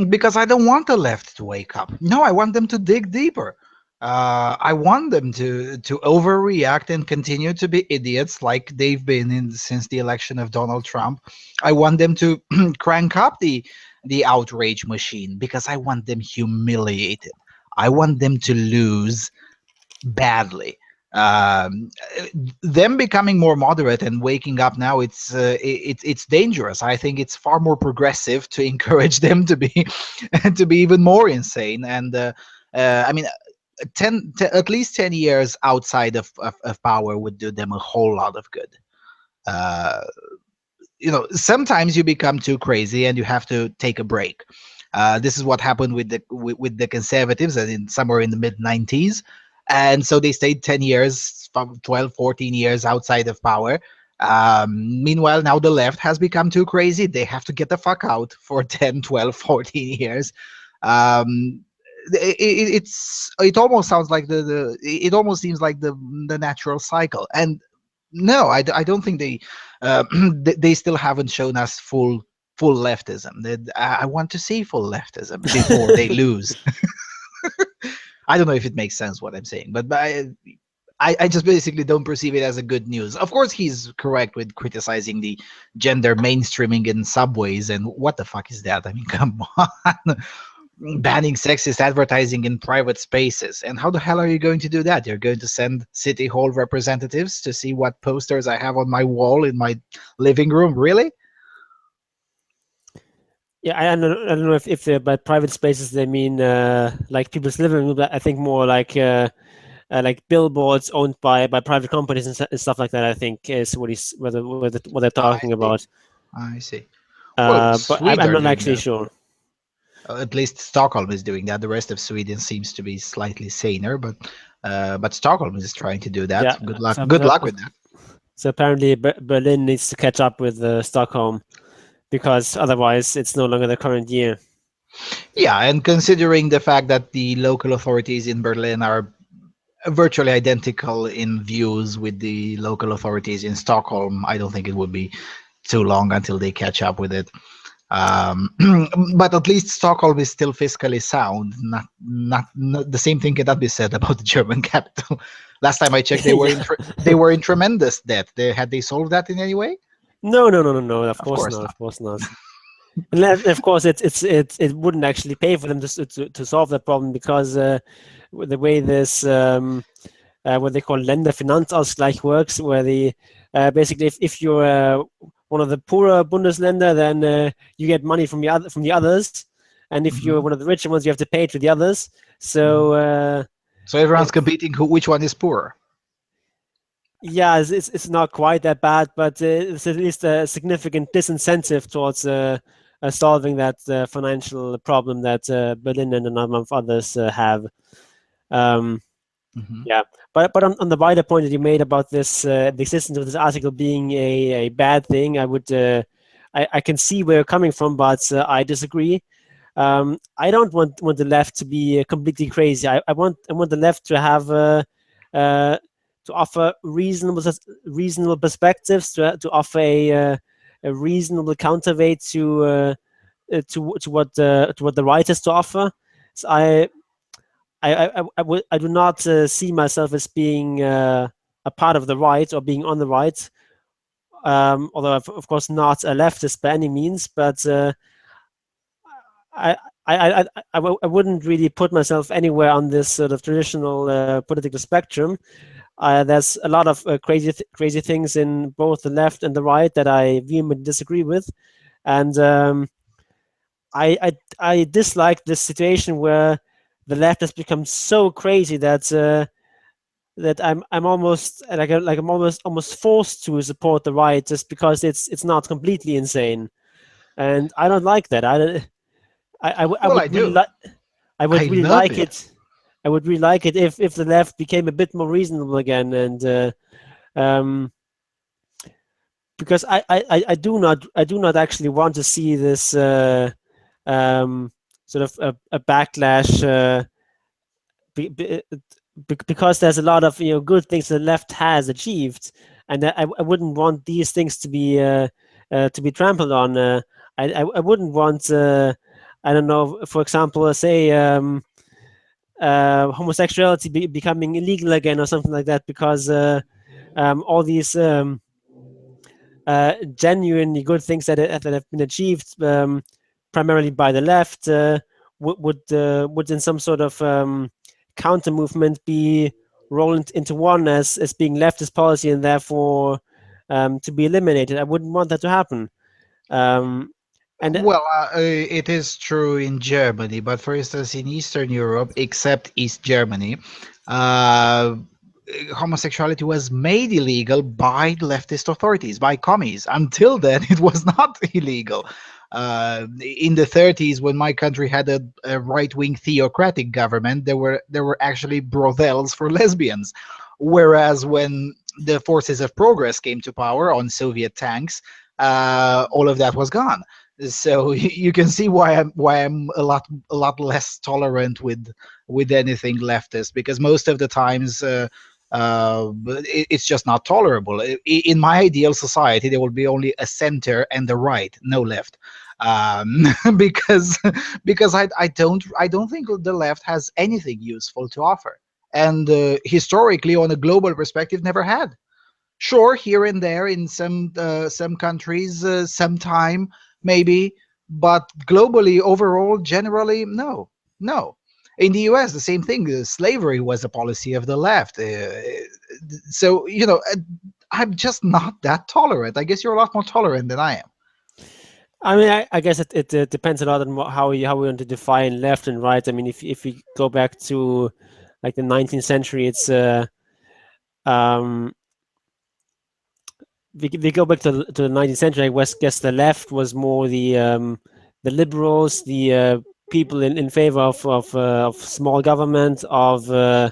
Because I don't want the left to wake up. No, I want them to dig deeper. I want them to overreact and continue to be idiots like they've been since the election of Donald Trump. I want them to crank up the outrage machine because I want them humiliated. I want them to lose badly. Them becoming more moderate and waking up now, it's dangerous. I think it's far more progressive to encourage them to be to be even more insane. And I mean, at least 10 years outside of power would do them a whole lot of good. Sometimes you become too crazy and you have to take a break. This is what happened with the conservatives somewhere in the mid-90s. And so they stayed 10 years, 12, 14 years outside of power. Meanwhile, now the left has become too crazy. They have to get the fuck out for 10, 12, 14 years. It almost sounds like it almost seems like the natural cycle. And no, I don't think they still haven't shown us full leftism. I want to see full leftism before they lose. I don't know if it makes sense what I'm saying, but I just basically don't perceive it as a good news. Of course, he's correct with criticizing the gender mainstreaming in subways, and what the fuck is that? I mean, come on. Banning sexist advertising in private spaces. And how the hell are you going to do that? You're going to send city hall representatives to see what posters I have on my wall in my living room? Really? Yeah, I don't know if they by private spaces they mean like people's living room. But I think more like billboards owned by private companies and stuff like that. I think is what they're I talking see. about. I see. Well, But Swedes I'm are not doing actually that. sure. At least Stockholm is doing that. The rest of Sweden seems to be slightly saner, but Stockholm is trying to do that. Yeah. Good luck. So Good so, luck with that. so apparently Berlin needs to catch up with Stockholm because otherwise it's no longer the current year. Yeah, and considering the fact that the local authorities in Berlin are virtually identical in views with the local authorities in Stockholm, I don't think it would be too long until they catch up with it. Um, but at least Stockholm is still fiscally sound. Not the same thing cannot be said about the German capital. Last time I checked, Yeah. they were in tremendous debt. They solved that in any way? No. Of Of course course not. not. Of course not. And of course, it wouldn't actually pay for them to solve that problem because with the way this what they call Länderfinanzausgleich works, where the basically if you're one of the poorer Bundesländer, then you get money from the others, and if you're Hmm. one of the richer ones, you have to pay to the others. Hmm. So So everyone's it, competing. Which one is poorer? yeah, it's not quite that bad, but it's at least a significant disincentive towards solving that financial problem that Berlin and a number of others have. Um, Hmm. yeah, but on the wider point that you made about this the existence of this article being a bad thing, I can see where you're coming from, but I disagree. I don't want the left to be completely crazy. I want the left to have uh, to offer reasonable perspectives, to offer a reasonable counterweight to what the right has to offer. So I do not see myself as being a part of the right or being on the right. Although of course not a leftist by any means, but I, I wouldn't really put myself anywhere on this sort of traditional political spectrum. There's a lot of crazy things in both the left and the right that I vehemently disagree with, and I dislike this situation where the left has become so crazy that I'm almost like I'm almost forced to support the right just because it's not completely insane, and I don't like that. I Well, I would really do. like I would I really love like it. it. I would really like it if the left became a bit more reasonable again, and um, because I do not actually want to see this um, sort of a backlash be, be, because there's a lot of good things the left has achieved, and I wouldn't want these things to be trampled on. I wouldn't want I don't know, for example, say homosexuality becoming illegal again or something like that because all these genuinely good things that have been achieved primarily by the left would in some sort of counter movement be rolled into one as being leftist policy and therefore to be eliminated. I wouldn't want that to happen. Um, and Well, it is true in Germany, but for instance, in Eastern Europe, except East Germany, uh, homosexuality was made illegal by leftist authorities, by commies. Until then, it was not illegal. In the 30s, when my country had a right-wing theocratic government, there were actually brothels for lesbians. Whereas when the forces of progress came to power on Soviet tanks, all of that was gone. So you can see why I'm a lot less tolerant with anything leftist, because most of the times it's just not tolerable. In my ideal society, there will be only a center and the right, no left, um, because because I don't think the left has anything useful to offer. and historically, on a global perspective, never had. Sure, here and there in some countries, sometime maybe, but globally, overall, generally, no, no. In the U.S., the same thing. Slavery was a policy of the left. So I'm just not that tolerant. I guess you're a lot more tolerant than I am. I mean, I guess it depends a lot on how we want to define left and right. I mean, if we go back to like the 19th century, it's um, we go back to the 19th century. Guess the left was more the liberals, the people in favor of small government, of uh,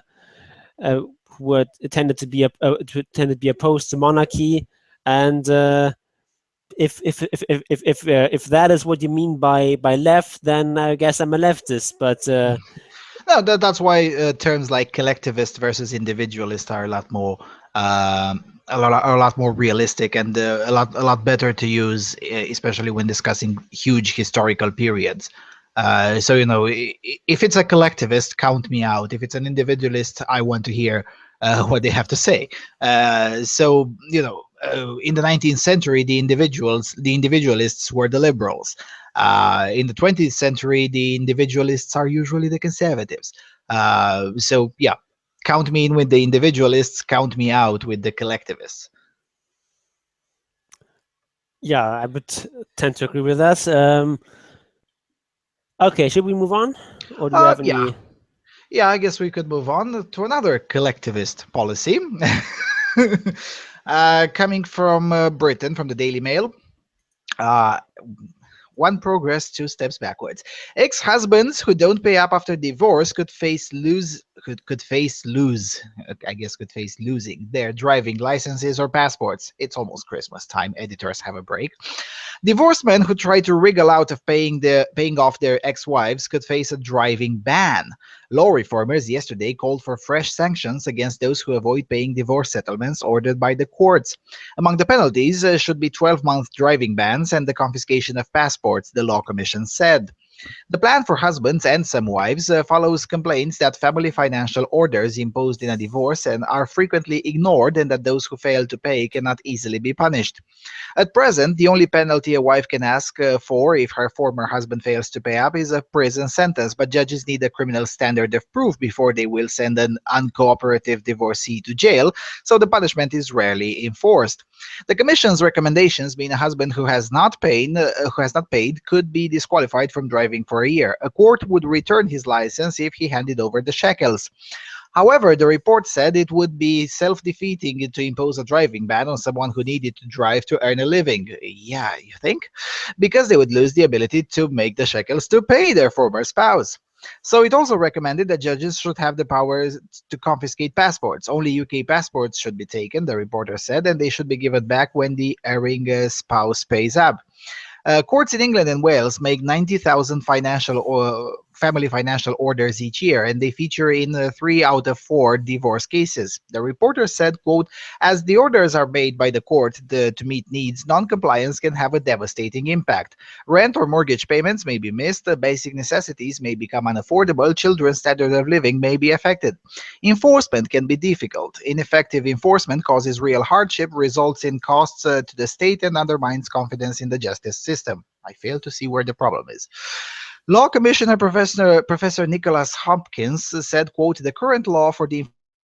who were tended to be opposed to monarchy, and if that is what you mean by left, then I guess I'm a leftist. But No, that's why terms like collectivist versus individualist are a lot more a lot more realistic and a lot better to use, especially when discussing huge historical periods. So if it's a collectivist, count me out. If it's an individualist, I want to hear what they have to say. So in the 19th century, the individualists were the liberals. In the 20th century, the individualists are usually the conservatives. So yeah, count me in with the individualists, count me out with the collectivists. yeah, I would tend to agree with that. Okay, should we move on, or do you have Yeah, any? yeah, I guess we could move on to another collectivist policy. Coming from Britain, from the Daily Mail. Uh, One progress, two steps backwards. Ex-husbands who don't pay up after divorce could face lose. I guess could face losing their driving licenses or passports. It's almost Christmas time. Editors have a break. Divorced men who try to wriggle out of paying off their ex-wives could face a driving ban. Law reformers yesterday called for fresh sanctions against those who avoid paying divorce settlements ordered by the courts. Among the penalties should be 12-month driving bans and the confiscation of passports, the Law Commission said. The plan for husbands and some wives follows complaints that family financial orders imposed in a divorce and are frequently ignored, and that those who fail to pay cannot easily be punished. At present, the only penalty a wife can ask for if her former husband fails to pay up is a prison sentence, but judges need a criminal standard of proof before they will send an uncooperative divorcee to jail, so the punishment is rarely enforced. The Commission's recommendations mean a husband who has not paid could be disqualified from driving for a year. A court would return his license if he handed over the shekels. However, the report said it would be self-defeating to impose a driving ban on someone who needed to drive to earn a living. Yeah, you think? Because they would lose the ability to make the shekels to pay their former spouse. So it also recommended that judges should have the powers to confiscate passports. Only UK passports should be taken, the reporter said, and they should be given back when the erring spouse pays up. Courts in England and Wales make 90,000 family financial orders each year, and they feature in 3 out of 4 divorce cases. The reporter said, quote, as the orders are made by the court to meet needs, non-compliance can have a devastating impact. Rent or mortgage payments may be missed, basic necessities may become unaffordable, children's standard of living may be affected. Enforcement can be difficult. Ineffective enforcement causes real hardship, results in costs to the state, and undermines confidence in the justice system. I fail to see where the problem is. Law Commissioner Professor Nicholas Hopkins said, quote, the current law for the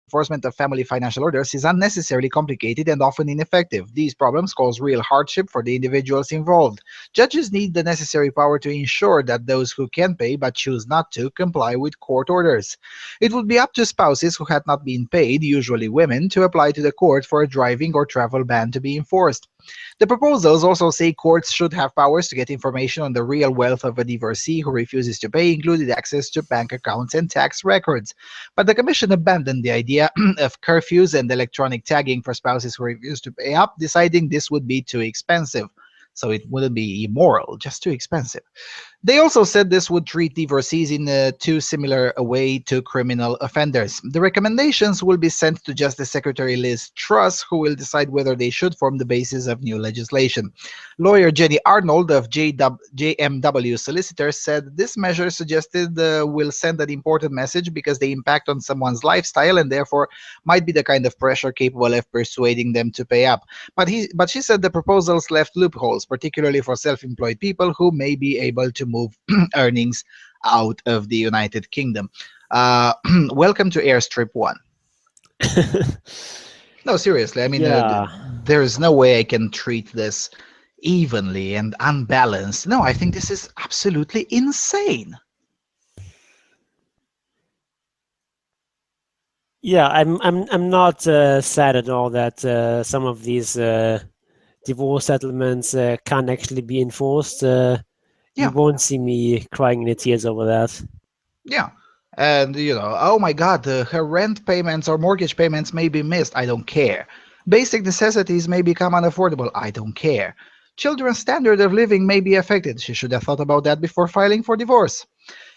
enforcement of family financial orders is unnecessarily complicated and often ineffective. These problems cause real hardship for the individuals involved. Judges need the necessary power to ensure that those who can pay but choose not to comply with court orders. It would be up to spouses who had not been paid, usually women, to apply to the court for a driving or travel ban to be enforced. The proposals also say courts should have powers to get information on the real wealth of a divorcee who refuses to pay, including access to bank accounts and tax records. But the Commission abandoned the idea of curfews and electronic tagging for spouses who refuse to pay up, deciding this would be too expensive. So it wouldn't be immoral, just too expensive. They also said this would treat divorcees in a too similar a way to criminal offenders. The recommendations will be sent to Justice Secretary Liz Truss, who will decide whether they should form the basis of new legislation. Lawyer Jenny Arnold of JMW Solicitors said this measure suggested will send an important message because they impact on someone's lifestyle and therefore might be the kind of pressure capable of persuading them to pay up. But she said the proposals left loopholes, particularly for self-employed people who may be able to move earnings out of the United Kingdom. Welcome to Airstrip 1. No, seriously, I mean, Yeah. there's no way I can treat this evenly and unbalanced. No, I think this is absolutely insane. Yeah, I'm not sad at all that some of these divorce settlements can't actually be enforced. You Yeah, won't see me crying in the tears over that. yeah. And, oh my God, her rent payments or mortgage payments may be missed. I don't care. Basic necessities may become unaffordable. I don't care. Children's standard of living may be affected. She should have thought about that before filing for divorce.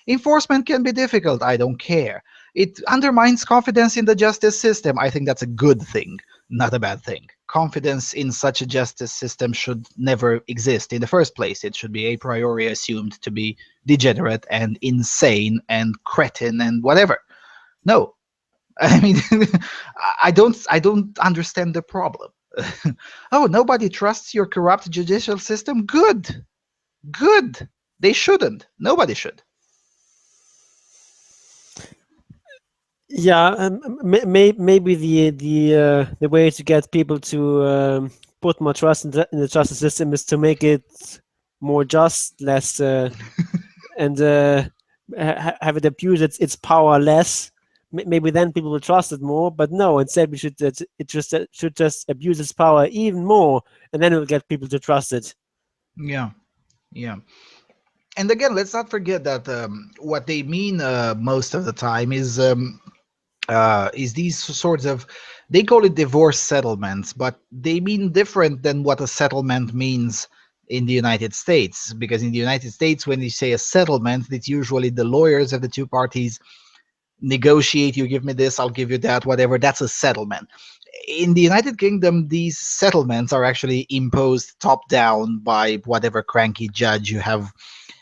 Enforcement can be difficult. I don't care. It undermines confidence in the justice system. I think that's a good thing, not a bad thing. Confidence in such a justice system should never exist in the first place. It should be a priori assumed to be degenerate and insane and cretin and whatever. No. I mean, I don't understand the problem. Oh, nobody trusts your corrupt judicial system? Good. Good. They shouldn't. Nobody should. Yeah, maybe the way to get people to put more trust in the justice system is to make it more just, less, and have it abuse its power less. Maybe then people will trust it more. But no, instead we should should just abuse its power even more, and then it will get people to trust it. Yeah. Yeah. And again, let's not forget that what they mean most of the time is these sorts of, they call it divorce settlements, but they mean different than what a settlement means in the United States. Because in the United States, when you say a settlement, it's usually the lawyers of the two parties negotiate. You give me this, I'll give you that, whatever. That's a settlement. In the United Kingdom, these settlements are actually imposed top down by whatever cranky judge you have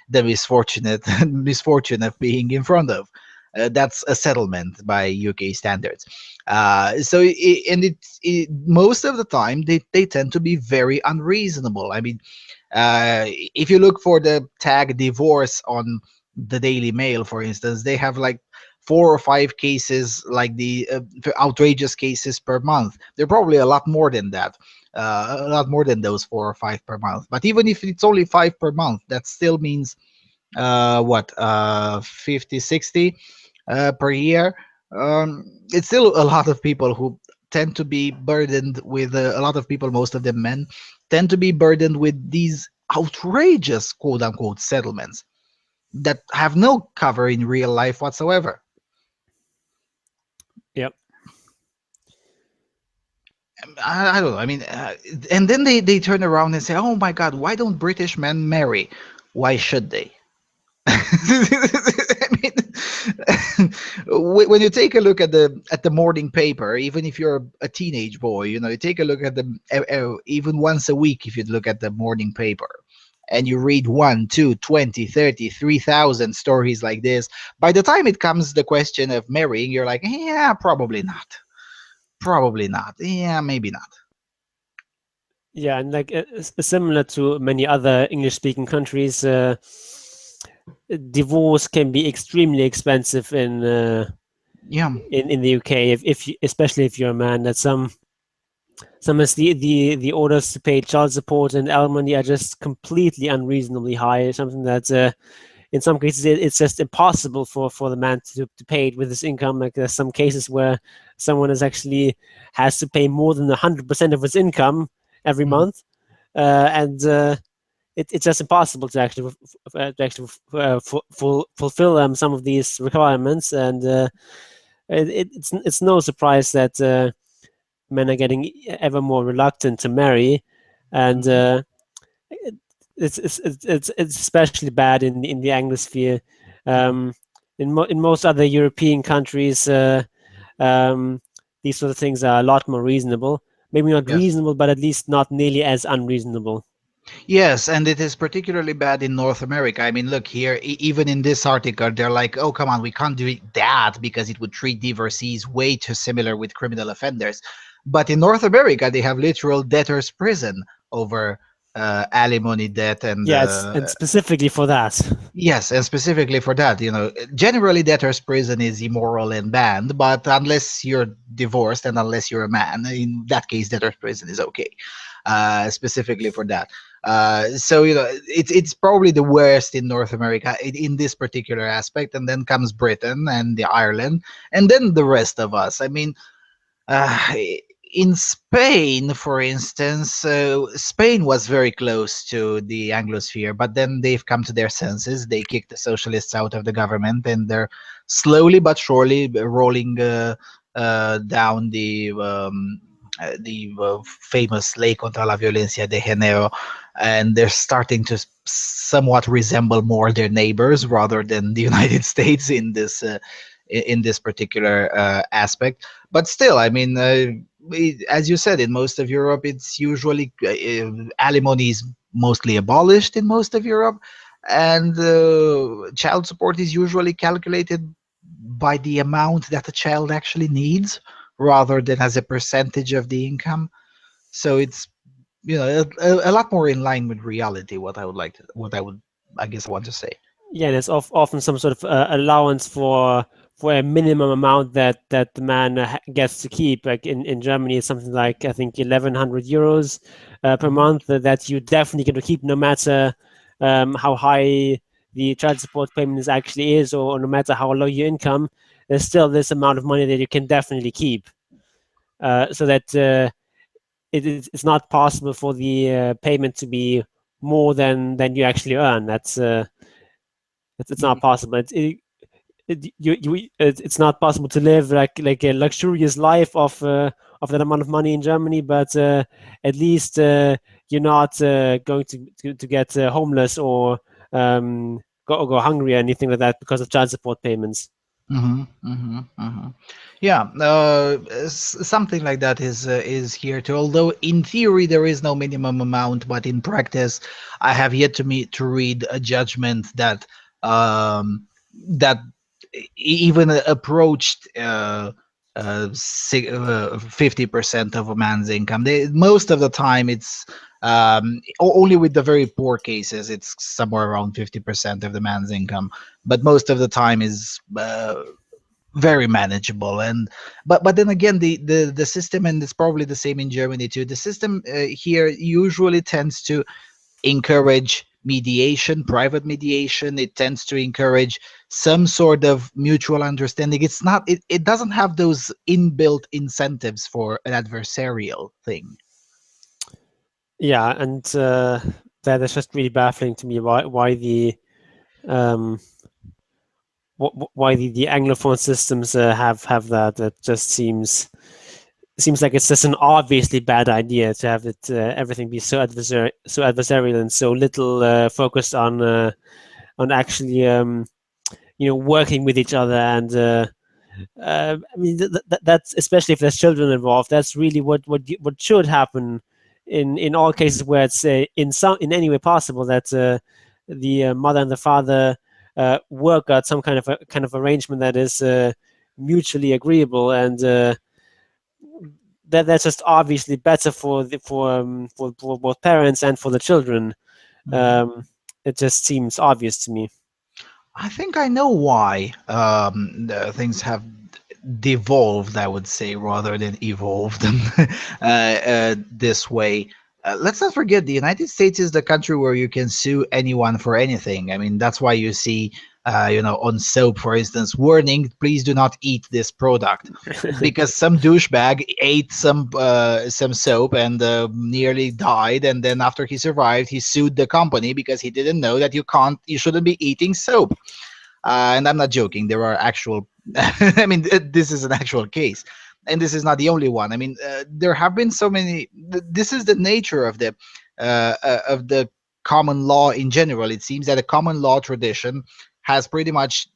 the misfortune of being in front of. That's a settlement by UK standards. Most of the time they tend to be very unreasonable. I mean, if you look for the tag divorce on the Daily Mail, for instance, they have like 4 or 5 cases, like the outrageous cases per month. They're probably a lot more than that, a lot more than those 4 or 5 per month. But even if it's only 5 per month, that still means what 50, 60 per year. It's still a lot of people who tend to be burdened with a lot of people, most of them men, tend to be burdened with these outrageous quote unquote settlements that have no cover in real life whatsoever. Yep. I don't know. I mean, and then they turn around and say, "Oh my God, why don't British men marry? Why should they?" I mean, when you take a look at the morning paper, even if you're a teenage boy, you take a look at them even once a week. If you look at the morning paper and you read 1, 2, 20, 30, 3,000 stories like this, by the time it comes the question of marrying, you're like, yeah, probably not. Probably not. Yeah, maybe not. Yeah, and like similar to many other English-speaking countries, divorce can be extremely expensive Yeah. in the UK, if you, especially if you're a man. That sometimes the orders to pay child support and alimony are just completely unreasonably high. Something that in some cases it's just impossible for the man to pay it with his income. Like there's some cases where someone has to pay more than 100% of his income every Mhm. month, and it's just impossible to fulfill some of these requirements. And it's no surprise that men are getting ever more reluctant to marry, and Mhm. It's especially bad in the Anglosphere. Mhm. Um, in most other European countries, um, these sort of things are a lot more reasonable. Maybe not Yes. reasonable, but at least not nearly as unreasonable. Yes, and it is particularly bad in North America. I mean, look here, even in this article, they're like, oh, come on, we can't do that because it would treat divorcees way too similar with criminal offenders. But in North America, they have literal debtor's prison over alimony debt and Yeah, and specifically for that. yes, and specifically for that, generally debtor's prison is immoral and banned, but unless you're divorced and unless you're a man, in that case, debtor's prison is okay, specifically for that. So it's probably the worst in North America in this particular aspect, and then comes Britain and the Ireland, and then the rest of us. I mean, uh, in Spain, for instance, Spain was very close to the Anglosphere, but then they've come to their senses. They kicked the socialists out of the government, and they're slowly but surely rolling down the famous Ley contra la Violencia de Género, and they're starting to somewhat resemble more their neighbors rather than the United States in this particular aspect. But still, I mean, as you said, in most of Europe, it's usually alimony is mostly abolished in most of Europe, and child support is usually calculated by the amount that a child actually needs rather than as a percentage of the income. So it's a lot more in line with reality. What I would, I guess, want to say. Yeah, there's often some sort of allowance for a minimum amount that the man gets to keep. Like in Germany, it's something like I think 1,100 euros per Mhm. month that you definitely get to keep no matter how high the child support payment is actually is, or no matter how low your income. There's still this amount of money that you can definitely keep, so that it's not possible for the payment to be more than you actually earn. It's not Mhm. possible. It's not possible to live like a luxurious life of that amount of money in Germany, but at least you're not going to get homeless or go hungry or anything like that because of child support payments. Yeah, something like that is here too. Although in theory there is no minimum amount, but in practice, I have yet to read a judgment that even approached 50% of a man's income. Most of the time, it's only with the very poor cases, it's somewhere around 50% of the man's income. But most of the time is very manageable. And but then again, the system, and it's probably the same in Germany too, the system here usually tends to encourage mediation, private mediation. It tends to encourage some sort of mutual understanding. It doesn't have those inbuilt incentives for an adversarial thing. Yeah, and that's just really baffling to me. Why the um, why the Anglophone systems have that? That just seems like it's just an obviously bad idea to have it everything be so adversarial and so little focused on actually working with each other and I mean that's especially if there's children involved. That's really what should happen in all cases where it's in any way possible that the mother and the father work out some kind of arrangement that is mutually agreeable and that's just obviously better for both parents and for the children. Mhm. Um, it just seems obvious to me. I think I know why things have devolved, I would say, rather than evolved this way. Let's not forget the United States is the country where you can sue anyone for anything. I mean, that's why you see, on soap, for instance, warning: please do not eat this product, because some douchebag ate some soap and nearly died, and then after he survived, he sued the company because he didn't know that you shouldn't be eating soap. And I'm not joking. There are actual. I mean, this is an actual case, and this is not the only one. I mean, there have been so many. This is the nature of the common law in general. It seems that a common law tradition has pretty much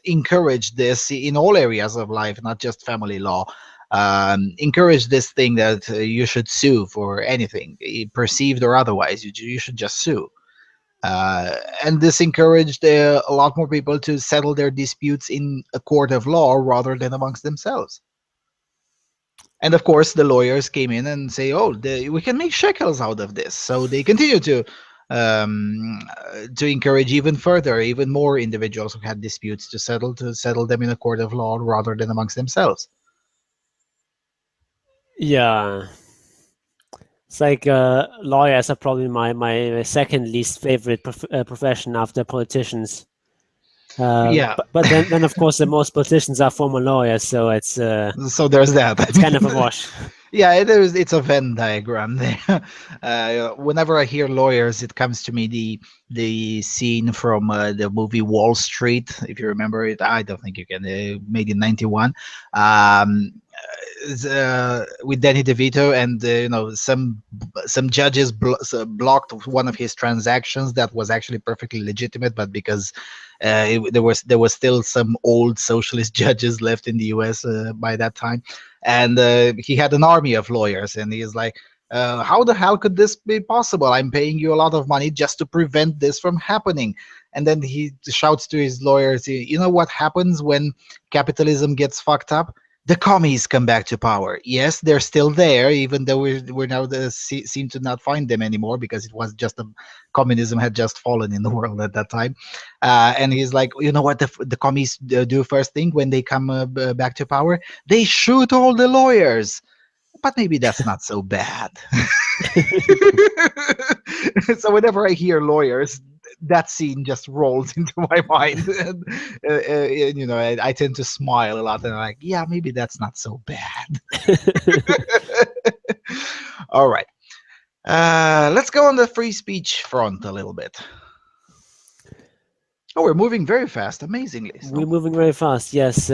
encouraged this in all areas of life, not just family law. Encourage this thing that you should sue for anything, perceived or otherwise. You should just sue. And this encouraged a lot more people to settle their disputes in a court of law rather than amongst themselves. And of course, the lawyers came in and say, "Oh, we can make shekels out of this." So they continue to encourage even further, even more individuals who had disputes to settle them in a court of law rather than amongst themselves. Yeah. It's like lawyers are probably my second least favorite profession after politicians. Yeah. But then of course the most politicians are former lawyers, so it's So there's that. it's kind of a wash. Yeah, it's a Venn diagram there. Whenever I hear lawyers, it comes to me the scene from the movie Wall Street, if you remember it. I don't think you can. Made in '91. With Danny DeVito, and some judges blocked one of his transactions that was actually perfectly legitimate, but because there was still some old socialist judges left in the U.S. By that time, and he had an army of lawyers, and he's like, how the hell could this be possible? I'm paying you a lot of money just to prevent this from happening. And then he shouts to his lawyers, you know what happens when capitalism gets fucked up? The commies come back to power. Yes, they're still there, even though we're now seem to not find them anymore, because it was just communism had just fallen in the world at that time. And he's like, you know what the commies do first thing when they come back to power? They shoot all the lawyers. But maybe that's not so bad. So whenever I hear lawyers, that scene just rolls into my mind. And, I tend to smile a lot, and I'm like, yeah, maybe that's not so bad. All right. Let's go on the free speech front a little bit. Oh, we're moving very fast, amazingly. So. We're moving very fast, yes.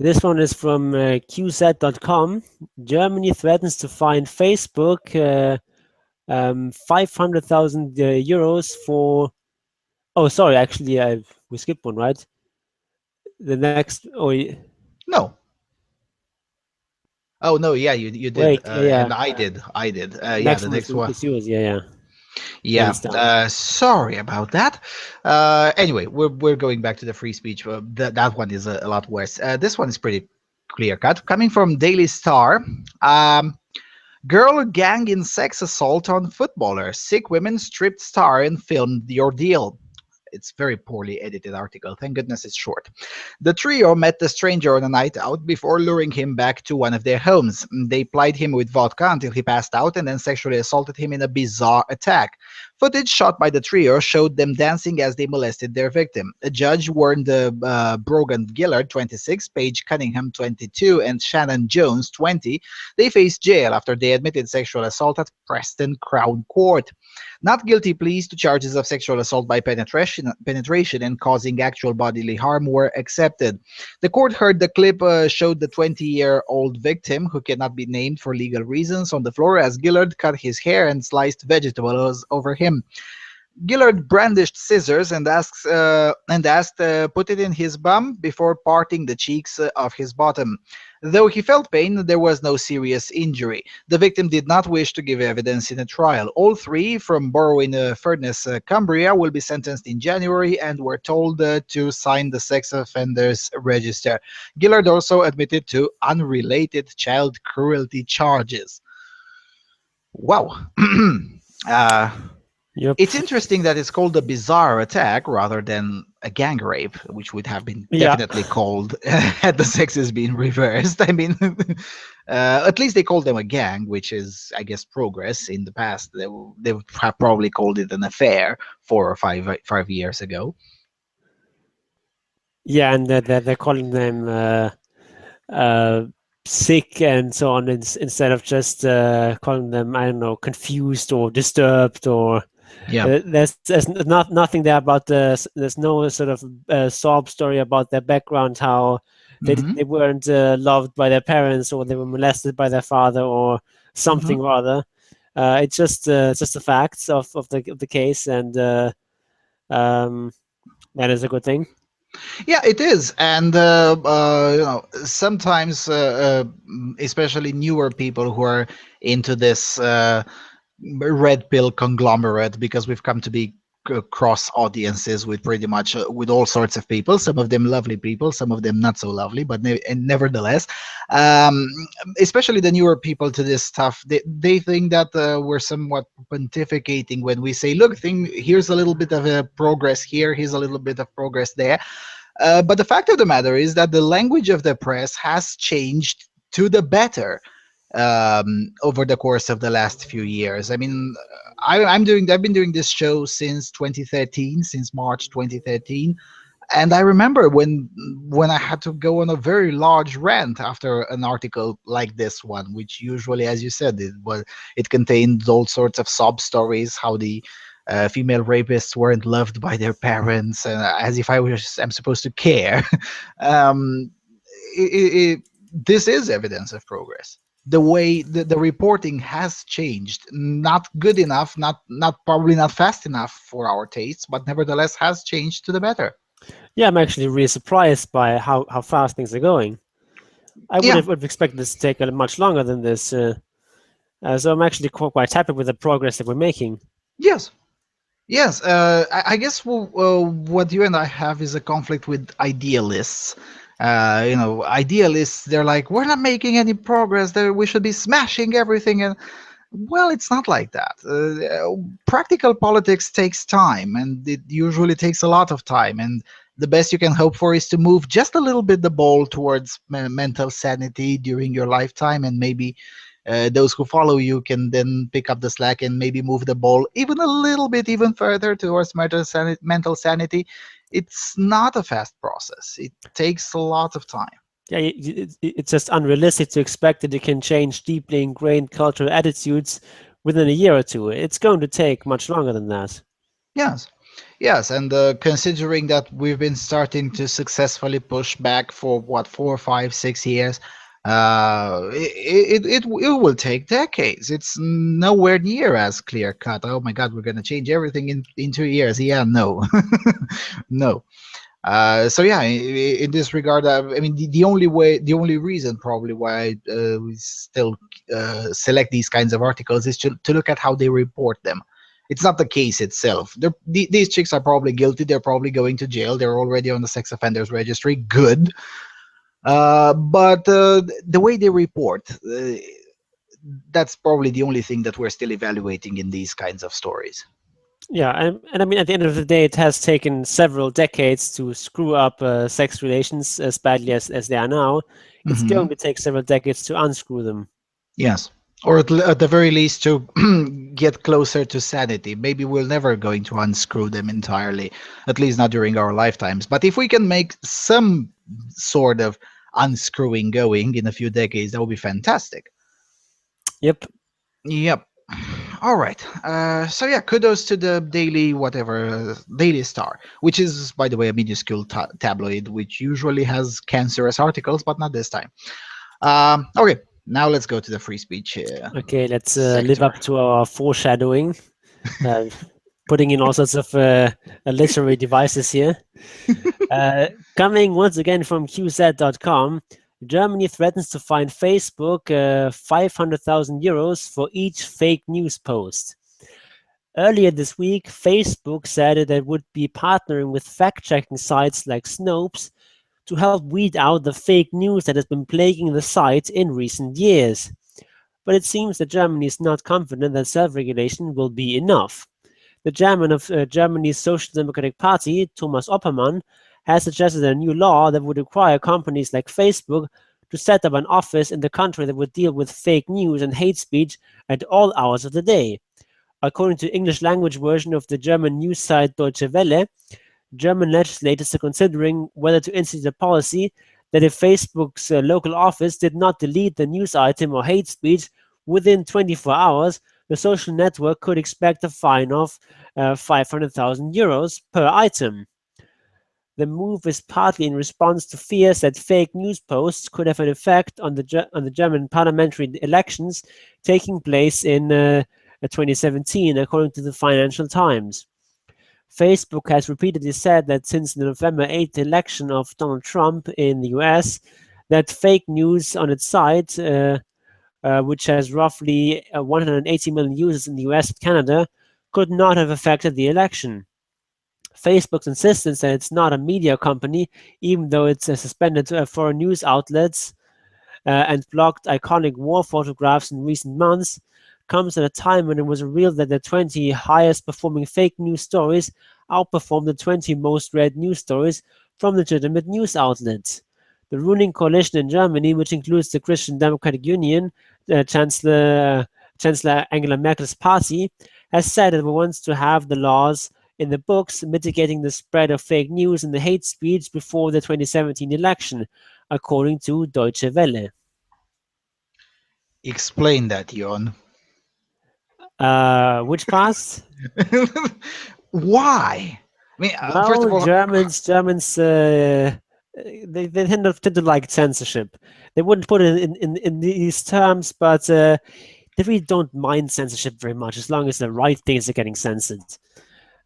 This one is from qz.com. Germany threatens to fine Facebook 500,000 euros for... Oh, sorry, actually, we skipped one, right? The next... No. Oh, no, yeah, you did. Wait, yeah. And I did. Next the next one. Is yours, yeah. Yeah, sorry about that. Anyway, we're going back to the free speech. That one is a lot worse. This one is pretty clear cut. Coming from Daily Star. Girl gang in sex assault on footballer. Sick women stripped star and filmed the ordeal. It's very poorly edited article. Thank goodness it's short. The trio met the stranger on a night out before luring him back to one of their homes. They plied him with vodka until he passed out and then sexually assaulted him in a bizarre attack. Footage shot by the trio showed them dancing as they molested their victim. A judge warned Brogan Gillard, 26, Paige Cunningham, 22, and Shannon Jones, 20. They faced jail after they admitted sexual assault at Preston Crown Court. Not guilty pleas to charges of sexual assault by penetration and causing actual bodily harm were accepted. The court heard the clip showed the 20-year-old victim, who cannot be named for legal reasons, on the floor as Gillard cut his hair and sliced vegetables over him. Gillard brandished scissors and asked, put it in his bum before parting the cheeks of his bottom. Though he felt pain, there was no serious injury. The victim did not wish to give evidence in a trial. All three from Borough in Furness, Cumbria, will be sentenced in January and were told to sign the sex offenders register. Gillard also admitted to unrelated child cruelty charges. Wow. Yep. It's interesting that it's called a bizarre attack rather than a gang rape, which would have been definitely called had the sexes been reversed. I mean, at least they called them a gang, which is, I guess, progress. In the past, they would have probably called it an affair 4 or 5 years ago. Yeah, and they're calling them sick and so on, instead of just calling them, I don't know, confused or disturbed or... Yeah. There's nothing there about there's no sort of sob story about their background, how they weren't loved by their parents, or they were molested by their father, or something or other. It's just the facts of the case, and um, that is a good thing. Yeah, it is, and sometimes, especially newer people who are into this red pill conglomerate, because we've come to be cross audiences with pretty much with all sorts of people, some of them lovely people, some of them not so lovely, but and nevertheless, um, especially the newer people to this stuff, they think that we're somewhat pontificating when we say, look, here's a little bit of a progress here, here's a little bit of progress there. But the fact of the matter is that the language of the press has changed to the better over the course of the last few years. I mean, I've been doing this show since 2013, since March 2013, and I remember when I had to go on a very large rant after an article like this one, which usually, as you said, it contained all sorts of sob stories, how the female rapists weren't loved by their parents, as if I'm supposed to care. um, this is evidence of progress. The way the reporting has changed, not good enough, not probably not fast enough for our tastes, but nevertheless has changed to the better. Yeah, I'm actually really surprised by how fast things are going. I Yeah. would have expected this to take much longer than this. So I'm actually quite happy with the progress that we're making. Yes. Yes. I guess what you and I have is a conflict with idealists. Idealists, they're like, we're not making any progress. We should be smashing everything. And well, it's not like that. Practical politics takes time, and it usually takes a lot of time. And the best you can hope for is to move just a little bit the ball towards mental sanity during your lifetime, and maybe those who follow you can then pick up the slack and maybe move the ball even a little bit even further towards mental sanity. It's not a fast process. It takes a lot of time. Yeah, it's just unrealistic to expect that you can change deeply ingrained cultural attitudes within a year or two. It's going to take much longer than that. Yes. Yes, and considering that we've been starting to successfully push back for what, 4, 5, 6 years, it will take decades. It's nowhere near as clear cut. Oh my God, we're going to change everything in 2 years. Yeah, no, no. So yeah, in this regard, I mean, the only reason probably why we still select these kinds of articles is to look at how they report them. It's not the case itself. These chicks are probably guilty. They're probably going to jail. They're already on the sex offenders registry. Good. But the way they report, that's probably the only thing that we're still evaluating in these kinds of stories. Yeah, and I mean, at the end of the day, it has taken several decades to screw up sex relations as badly as they are now. It's Hmm. going to take several decades to unscrew them. Yes. Or at the very least to get closer to sanity. Maybe we're never going to unscrew them entirely, at least not during our lifetimes. But if we can make some sort of unscrewing going in a few decades, that would be fantastic. Yep. Yep. All right. So yeah, kudos to the Daily whatever Daily Star, which is, by the way, a minuscule tabloid, which usually has cancerous articles, but not this time. Okay, now let's go to the free speech Okay, let's live sector. up to our foreshadowing, uh, putting in all sorts of literary devices here. Coming once again from QZ.com, Germany threatens to fine Facebook 500,000 euros for each fake news post. Earlier this week, Facebook said that it would be partnering with fact-checking sites like Snopes to help weed out the fake news that has been plaguing the site in recent years. But it seems that Germany is not confident that self-regulation will be enough. The chairman of Germany's Social Democratic Party, Thomas Oppermann, has suggested a new law that would require companies like Facebook to set up an office in the country that would deal with fake news and hate speech at all hours of the day. According to English language version of the German news site Deutsche Welle, German legislators are considering whether to institute a policy that if Facebook's local office did not delete the news item or hate speech within 24 hours, the social network could expect a fine of 500,000 euros per item. The move is partly in response to fears that fake news posts could have an effect on the German parliamentary elections taking place in 2017, according to the Financial Times. Facebook has repeatedly said that since the November 8th election of Donald Trump in the US, that fake news on its site, which has roughly 180 million users in the US and Canada, could not have affected the election. Facebook's insistence that it's not a media company, even though it's suspended foreign news outlets and blocked iconic war photographs in recent months, comes at a time when it was revealed that the 20 highest performing fake news stories outperformed the 20 most read news stories from legitimate news outlets. The ruling coalition in Germany, which includes the Christian Democratic Union, Chancellor Angela Merkel's party, has said it wants to have the laws in the books mitigating the spread of fake news and the hate speech before the 2017 election, according to Deutsche Welle. Explain that, Jon. Which parts? Why? I mean, first of Well, all, Germans, they tend to like censorship. They wouldn't put it in these terms, but they really don't mind censorship very much as long as the right things are getting censored.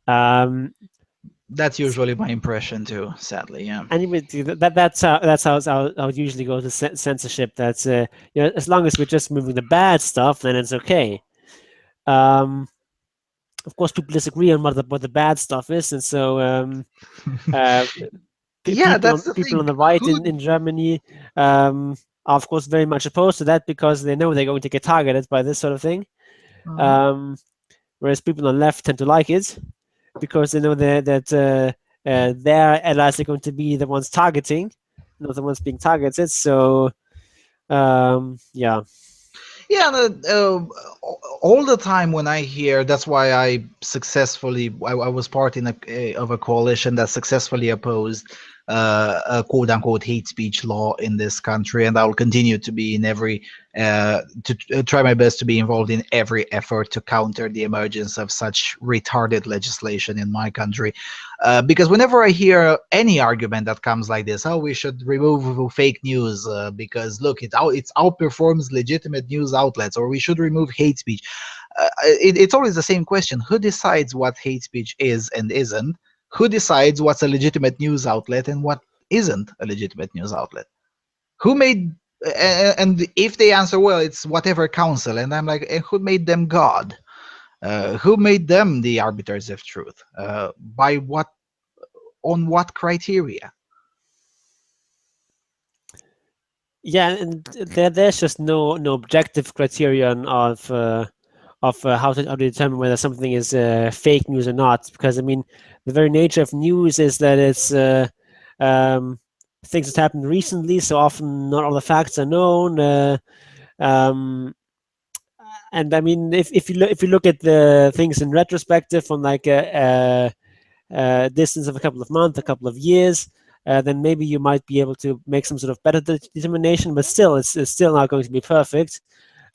That's usually my impression too. Sadly, yeah. Anyway, that's how I would usually go to censorship. That's as long as we're just moving the bad stuff, then it's okay. Of course, people disagree on what the bad stuff is, and so Yeah, that's the people thing. on the right Who in Germany are of course very much opposed to that because they know they're going to get targeted by this sort of thing. Whereas people on the left tend to like it because they know that their allies are going to be the ones targeting, not the ones being targeted. So yeah. Yeah, all the time when I hear, that's why I was part of a coalition that successfully opposed a quote unquote hate speech law in this country, and I will continue to be in every to try my best to be involved in every effort to counter the emergence of such retarded legislation in my country. Because whenever I hear any argument that comes like this, oh, we should remove fake news because look, it outperforms legitimate news outlets, or we should remove hate speech. It's always the same question: who decides what hate speech is and isn't? Who decides what's a legitimate news outlet and what isn't a legitimate news outlet? Who made and if they answer, well, it's whatever council, and I'm like, who made them God? Who made them the arbiters of truth? By what, on what criteria? Yeah, and there's just no objective criterion of how to determine whether something is fake news or not. Because I mean, the very nature of news is that it's things that happened recently, so often not all the facts are known. And I mean, if you look at the things in retrospective from like a distance of a couple of months, a couple of years, then maybe you might be able to make some sort of better determination. But still, it's still not going to be perfect.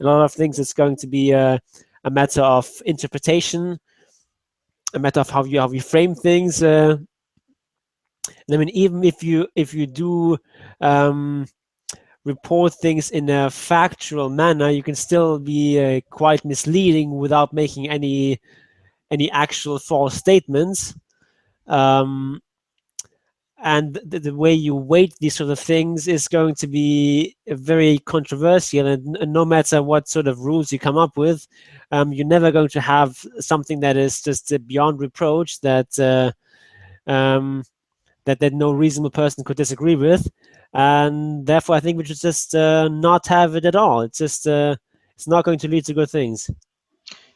A lot of things it's going to be a matter of interpretation, a matter of how you frame things. And I mean, even if you do report things in a factual manner, you can still be quite misleading without making any actual false statements. And the way you weight these sort of things is going to be very controversial, and no matter what sort of rules you come up with, you're never going to have something that is just beyond reproach that that no reasonable person could disagree with, and therefore I think we should just not have it at all. It's just it's not going to lead to good things.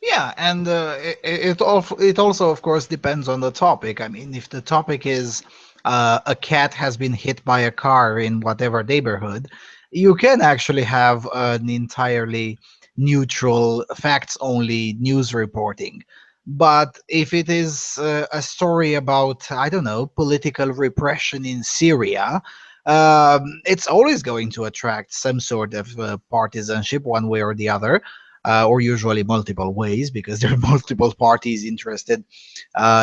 Yeah, and it also, of course, depends on the topic. I mean, if the topic is a cat has been hit by a car in whatever neighborhood, you can actually have an entirely neutral, facts-only news reporting. But if it is a story about, I don't know, political repression in Syria, it's always going to attract some sort of partisanship one way or the other, or usually multiple ways, because there are multiple parties interested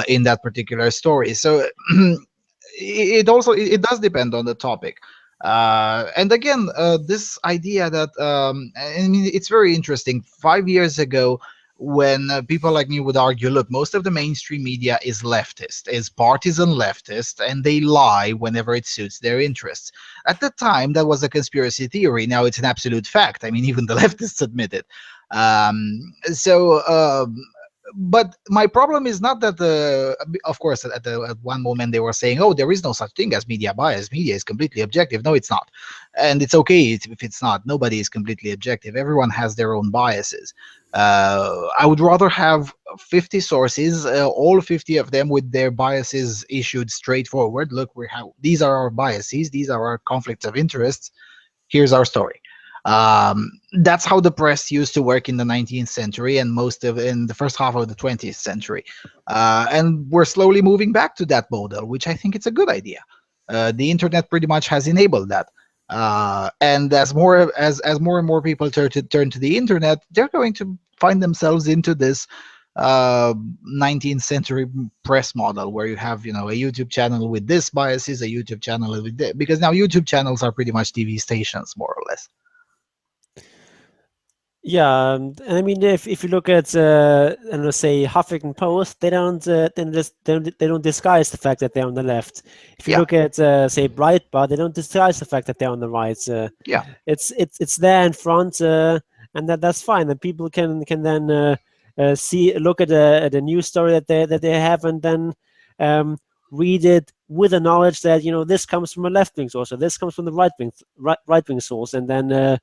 in that particular story. So it does depend on the topic. And again, this idea that I mean, it's very interesting. 5 years ago, when people like me would argue, look, most of the mainstream media is leftist, is partisan leftist, and they lie whenever it suits their interests. At the time, that was a conspiracy theory. Now it's an absolute fact. I mean, even the leftists admit it. But my problem is not that of course, at one moment they were saying, oh, there is no such thing as media bias. Media is completely objective. No, it's not. And it's okay if it's not. Nobody is completely objective. Everyone has their own biases. I would rather have 50 sources, all 50 of them with their biases issued straightforward. Look, these are our biases. These are our conflicts of interests. Here's our story. That's how the press used to work in the 19th century and most of in the first half of the 20th century. And we're slowly moving back to that model, which I think it's a good idea. The internet pretty much has enabled that. And as more and more people turn to the internet, they're going to find themselves into this 19th century press model where you have, a YouTube channel with this biases, a YouTube channel with this, because now YouTube channels are pretty much TV stations, more or less. Yeah, and I mean, if you look at, and let's say Huffington Post, they don't disguise the fact that they're on the left. If you Yeah. look at, say, Breitbart, they don't disguise the fact that they're on the right. Yeah. It's there in front, and that's fine. And people can then look at the news story that they have, and then read it with the knowledge that this comes from a left wing source, or this comes from the right wing source, and then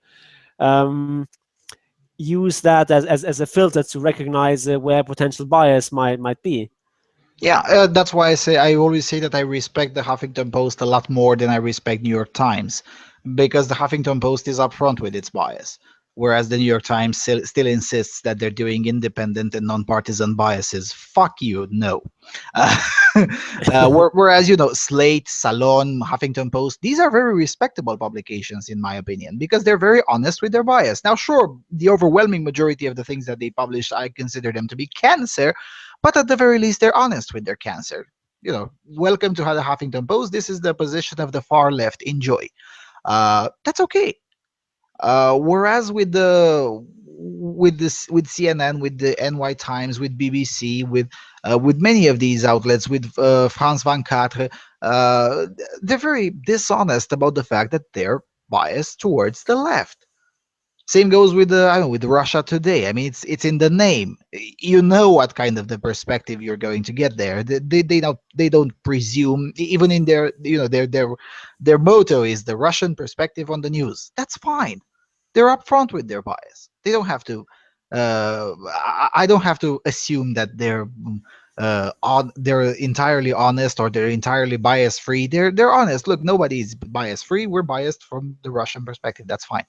use that as a filter to recognize where potential bias might be. Yeah, that's why I always say that I respect the Huffington Post a lot more than I respect New York Times, because the Huffington Post is upfront with its bias, whereas the New York Times still insists that they're doing independent and nonpartisan biases. Fuck you, no. Uh, whereas Slate, Salon, Huffington Post, these are very respectable publications in my opinion, because they're very honest with their bias. Now, sure, the overwhelming majority of the things that they publish, I consider them to be cancer, but at the very least, they're honest with their cancer. Welcome to the Huffington Post. This is the position of the far left. Enjoy. That's okay. Whereas with CNN, with the NY Times, with BBC, with many of these outlets, with France 24, they're very dishonest about the fact that they're biased towards the left. Same goes with with Russia Today. I mean, it's in the name. You know what kind of the perspective you're going to get there. They don't presume, even in their their motto is the Russian perspective on the news. That's fine. They're upfront with their bias. They don't have to. I don't have to assume that they're entirely honest or they're entirely bias free. They're honest. Look, nobody's bias free. We're biased from the Russian perspective. That's fine.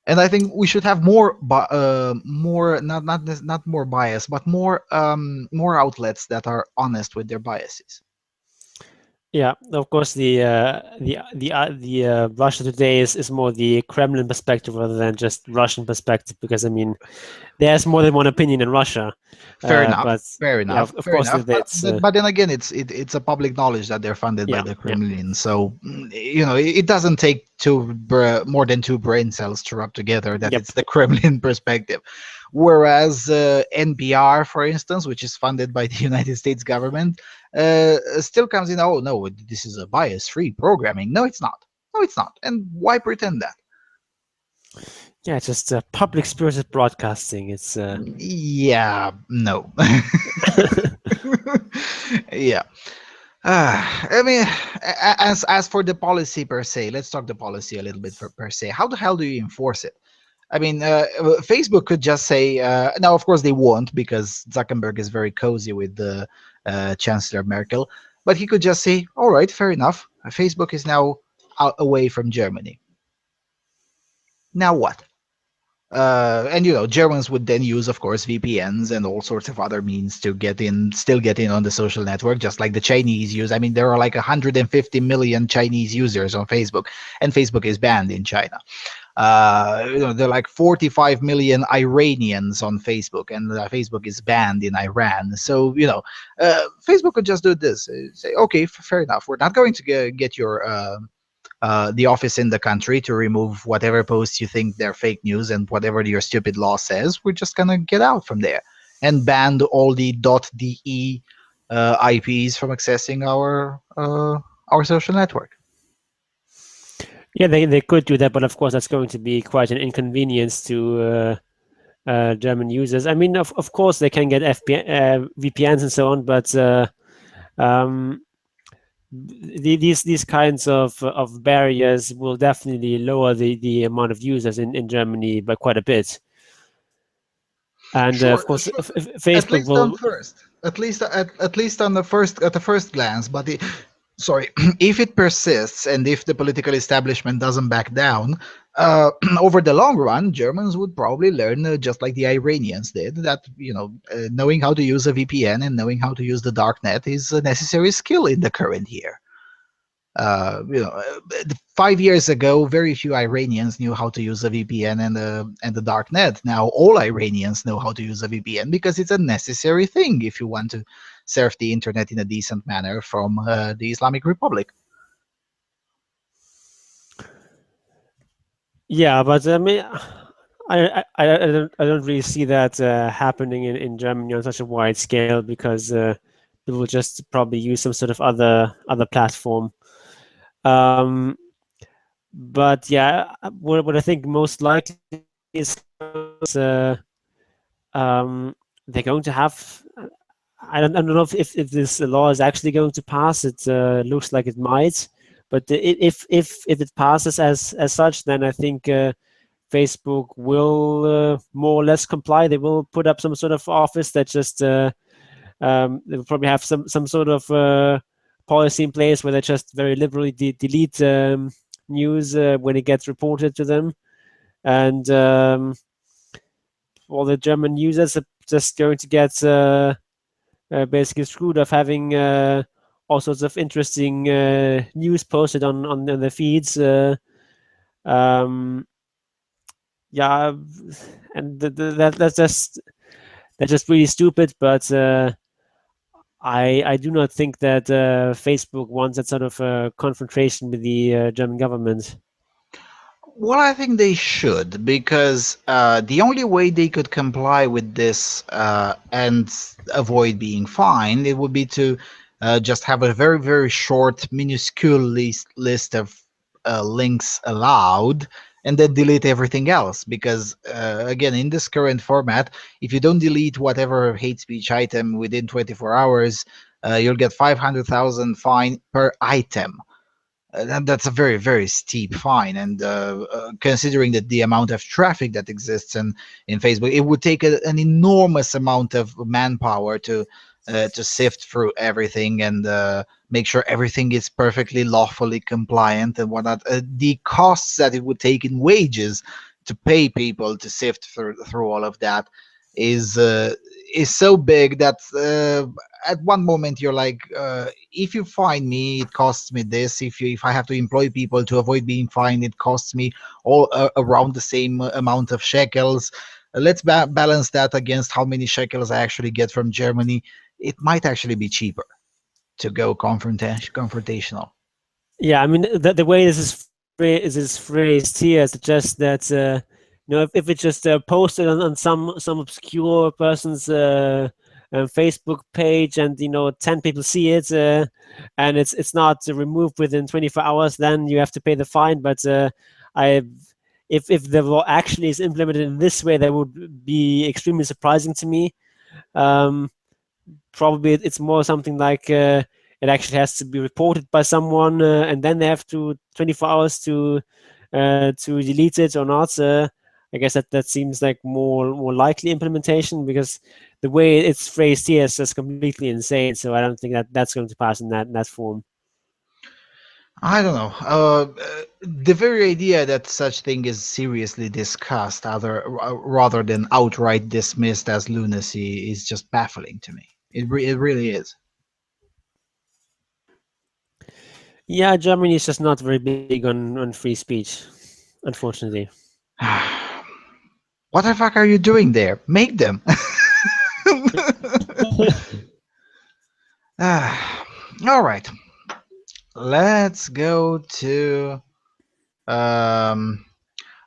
And I think we should have more not more bias, but more outlets that are honest with their biases. Yeah, of course, the Russia Today is more the Kremlin perspective rather than just Russian perspective, because I mean, there's more than one opinion in Russia. Fair enough. But Fair yeah, enough. of Fair course, enough. But then again, it's a public knowledge that they're funded by yeah, the yeah, Kremlin. So it doesn't take more than two brain cells to rub together that yep, it's the Kremlin perspective. Whereas NPR, for instance, which is funded by the United States government, still comes in. Oh no, this is a bias-free programming. No, it's not. No, it's not. And why pretend that? yeah. Just public spirited broadcasting. It's Yeah, no. Yeah. I mean, as for the policy per se, let's talk the policy a little bit per se. How the hell do you enforce it? I mean, Facebook could just say, now, of course, they won't, because Zuckerberg is very cozy with the Chancellor Merkel, but he could just say, all right, fair enough. Facebook is now away from Germany. Now what? And Germans would then use, of course, VPNs and all sorts of other means to still get in on the social network, just like the Chinese use. I mean, there are like 150 million Chinese users on Facebook, and Facebook is banned in China. There are like 45 million Iranians on Facebook, and Facebook is banned in Iran. So Facebook could just do this, say, okay, fair enough. We're not going to get your the office in the country to remove whatever posts you think they're fake news and whatever your stupid law says. We're just gonna get out from there and ban all the .de IPs from accessing our social network. Yeah, they could do that, but of course that's going to be quite an inconvenience to German users. I mean, of course they can get VPNs and so on, but um, these kinds of barriers will definitely lower the amount of users in Germany by quite a bit. And Sure, of course, at Facebook least on will. first, at least on the first glance. But sorry, if it persists and if the political establishment doesn't back down, over the long run, Germans would probably learn, just like the Iranians did, that knowing how to use a VPN and knowing how to use the dark net is a necessary skill in the current year. 5 years ago, very few Iranians knew how to use a VPN and the dark net. Now all Iranians know how to use a VPN because it's a necessary thing if you want to surf the internet in a decent manner from the Islamic Republic. Yeah, but I mean, I don't really see that happening in Germany on such a wide scale because people will just probably use some sort of other platform. Um, but yeah, what I think most likely is they're going to have. I don't know if this law is actually going to pass. It looks like it might, but if it passes as such, then I think Facebook will more or less comply. They will put up some sort of office that just they will probably have some sort of policy in place where they just very liberally delete news when it gets reported to them, and all the German users are just going to get basically screwed of having all sorts of interesting news posted on the feeds. Um, yeah, and that's just really stupid. But I do not think that Facebook wants that sort of confrontation with the German government. Well, I think they should, because the only way they could comply with this and avoid being fined, it would be to just have a very, very short, minuscule list of links allowed, and then delete everything else. Because, again, in this current format, if you don't delete whatever hate speech item within 24 hours, you'll get 500,000 fine per item. That's a very, very steep fine, and considering that the amount of traffic that exists in Facebook, it would take an enormous amount of manpower to sift through everything and make sure everything is perfectly lawfully compliant and whatnot. The costs that it would take in wages to pay people to sift through all of that is so big that at one moment you're like, if you find me, it costs me this. If I have to employ people to avoid being fined, it costs me all around the same amount of shekels. Let's balance that against how many shekels I actually get from Germany. It might actually be cheaper to go confrontational. Yeah, I mean the way this is phrased here suggests that if it's just posted on some obscure person's Facebook page and 10 people see it and it's not removed within 24 hours, then you have to pay the fine. But I if the law actually is implemented in this way, that would be extremely surprising to me. Um, Probably it's more something like it actually has to be reported by someone, and then they have to 24 hours to delete it or not. I guess that seems like more likely implementation, because the way it's phrased here is just completely insane. So I don't think that's going to pass in that form. I don't know. The very idea that such thing is seriously discussed, rather than outright dismissed as lunacy, is just baffling to me. It really is. Yeah, Germany is just not very big on free speech, unfortunately. What the fuck are you doing there? Make them. All right. Let's go to Um,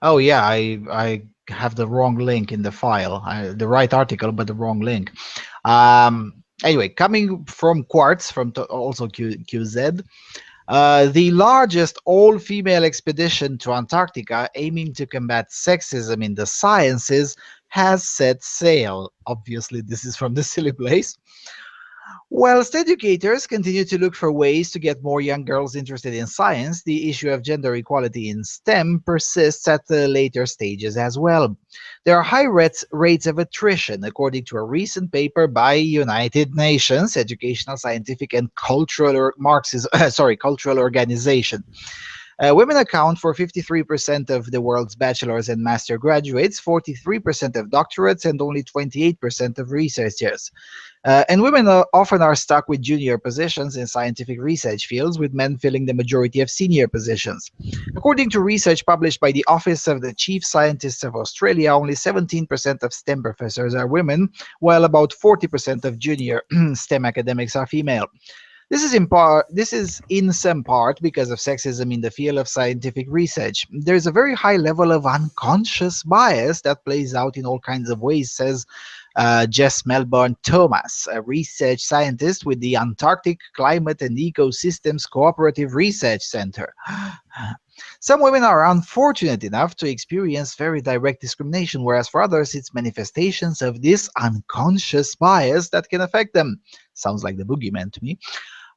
oh yeah, I have the wrong link in the file. The right article, but the wrong link. Anyway, coming from Quartz, from also QZ, the largest all-female expedition to Antarctica, aiming to combat sexism in the sciences, has set sail. Obviously, this is from the silly place. Whilst educators continue to look for ways to get more young girls interested in science, the issue of gender equality in STEM persists at the later stages as well. There are high rates of attrition, according to a recent paper by United Nations Educational, Scientific and Cultural Organization. Women account for 53% of the world's bachelor's and master graduates, 43% of doctorates, and only 28% of researchers. And women often are stuck with junior positions in scientific research fields, with men filling the majority of senior positions. According to research published by the Office of the Chief Scientists of Australia, only 17% of STEM professors are women, while about 40% of junior STEM academics are female. This is in some part because of sexism in the field of scientific research. There's a very high level of unconscious bias that plays out in all kinds of ways, says Jess Melbourne Thomas, a research scientist with the Antarctic Climate and Ecosystems Cooperative Research Center. Some women are unfortunate enough to experience very direct discrimination, whereas for others it's manifestations of this unconscious bias that can affect them. Sounds like the boogeyman to me.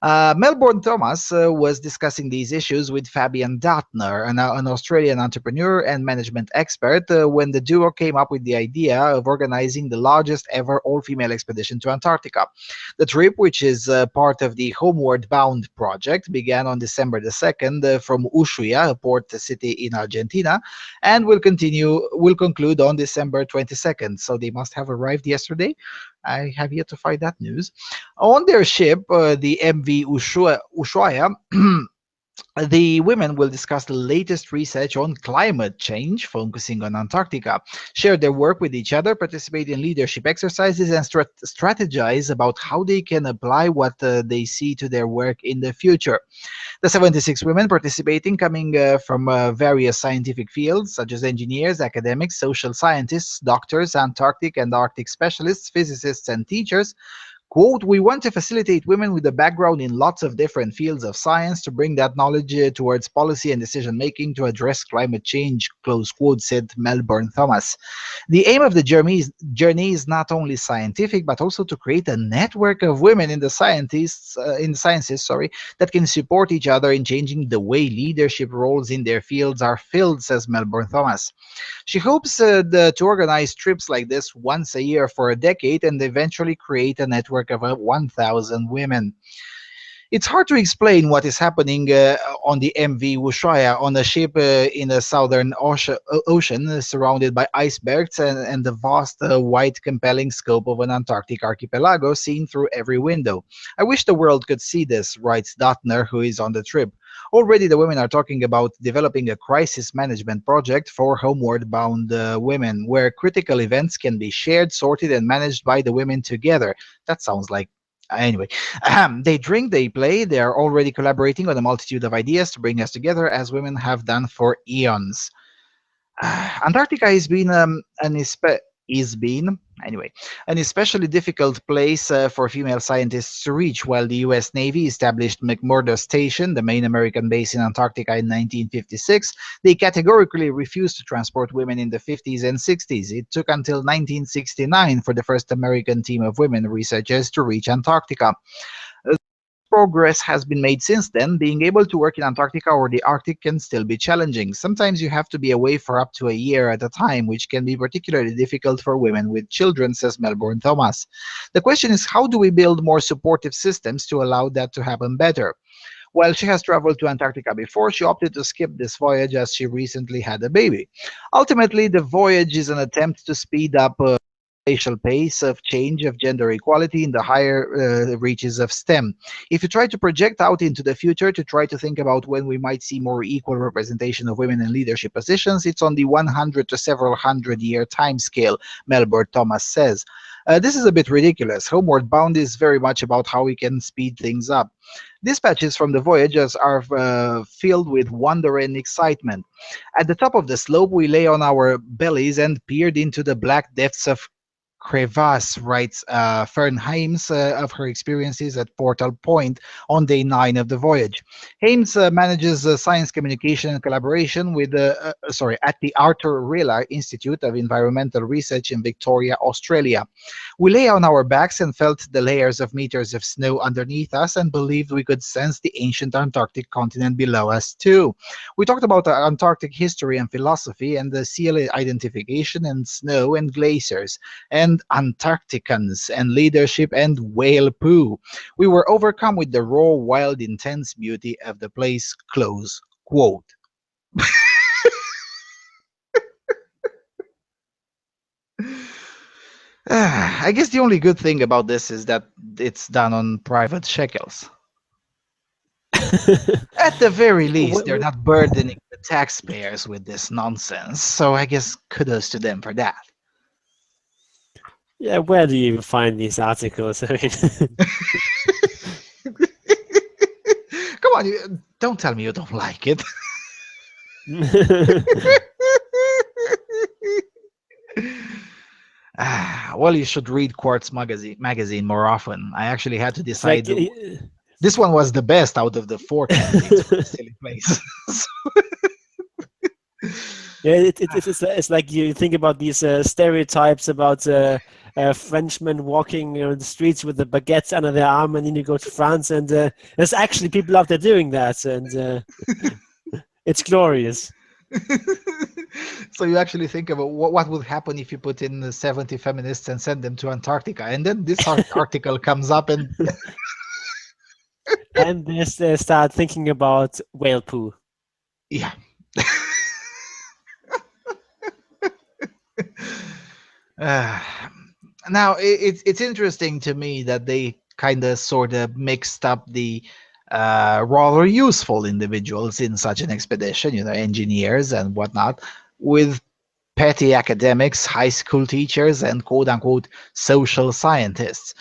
Melbourne Thomas was discussing these issues with Fabian Dattner, an Australian entrepreneur and management expert, when the duo came up with the idea of organizing the largest ever all-female expedition to Antarctica. The trip, which is part of the Homeward Bound project, began on December the 2nd from Ushuaia, a port city in Argentina, and will conclude on December 22nd. So they must have arrived yesterday. I have yet to find that news. On their ship, the MV Ushuaia, the women will discuss the latest research on climate change, focusing on Antarctica, share their work with each other, participate in leadership exercises, and strategize about how they can apply what they see to their work in the future. The 76 women participating, coming from various scientific fields such as engineers, academics, social scientists, doctors, Antarctic and Arctic specialists, physicists, and teachers. Quote, we want to facilitate women with a background in lots of different fields of science to bring that knowledge towards policy and decision making to address climate change, close quote, said Melbourne Thomas. The aim of the journey is not only scientific, but also to create a network of women in the sciences, that can support each other in changing the way leadership roles in their fields are filled, says Melbourne Thomas. She hopes to organize trips like this once a year for a decade and eventually create a network of 1,000 women. It's hard to explain what is happening on the MV Ushuaia, on a ship in the southern ocean, surrounded by icebergs and the vast, wide, compelling scope of an Antarctic archipelago seen through every window. I wish the world could see this, writes Dattner, who is on the trip. Already the women are talking about developing a crisis management project for homeward bound women, where critical events can be shared, sorted, and managed by the women together. That sounds like anyway. They drink, they play, they are already collaborating on a multitude of ideas to bring us together, as women have done for eons. Antarctica has been is been anyway an especially difficult place for female scientists to reach. While the U.S. Navy established McMurdo Station, the main American base in Antarctica, in 1956, they categorically refused to transport women in the 50s and 60s. It took until 1969 for the first American team of women researchers to reach Antarctica. Progress has been made since then. Being able to work in Antarctica or the Arctic can still be challenging. Sometimes you have to be away for up to a year at a time, which can be particularly difficult for women with children, says Melbourne Thomas. The question is, how do we build more supportive systems to allow that to happen better? While she has traveled to Antarctica before, she opted to skip this voyage as she recently had a baby. Ultimately, the voyage is an attempt to speed up pace of change of gender equality in the higher reaches of STEM. If you try to project out into the future to try to think about when we might see more equal representation of women in leadership positions, it's on the 100 to several hundred-year timescale, Melbourne Thomas says. This is a bit ridiculous. Homeward Bound is very much about how we can speed things up. Dispatches from the voyagers are filled with wonder and excitement. At the top of the slope, we lay on our bellies and peered into the black depths of crevasse, writes Fern Hames of her experiences at Portal Point on day 9 of the voyage. Hames manages science communication and collaboration with at the Arthur Rilla Institute of Environmental Research in Victoria, Australia. We lay on our backs and felt the layers of meters of snow underneath us and believed we could sense the ancient Antarctic continent below us too. We talked about Antarctic history and philosophy and the seal identification and snow and glaciers and Antarcticans and leadership and whale poo. We were overcome with the raw, wild, intense beauty of the place, close quote. I guess the only good thing about this is that it's done on private shekels. At the very least, they're not burdening the taxpayers with this nonsense, so I guess kudos to them for that. Yeah, where do you even find these articles? I mean, come on, don't tell me you don't like it. Well, you should read Quartz magazine more often. I actually had to decide. This one was the best out of the 4 candidates for the silly place. Yeah, it's like you think about these stereotypes about Frenchmen walking the streets with the baguettes under their arm, and then you go to France, and there's actually people out there doing that, and it's glorious. So you actually think about what would happen if you put in the 70 feminists and send them to Antarctica, and then this article comes up and and they start thinking about whale poo. Yeah. Now it's interesting to me that they kind of sort of mixed up the rather useful individuals in such an expedition, engineers and whatnot, with petty academics, high school teachers, and quote-unquote social scientists.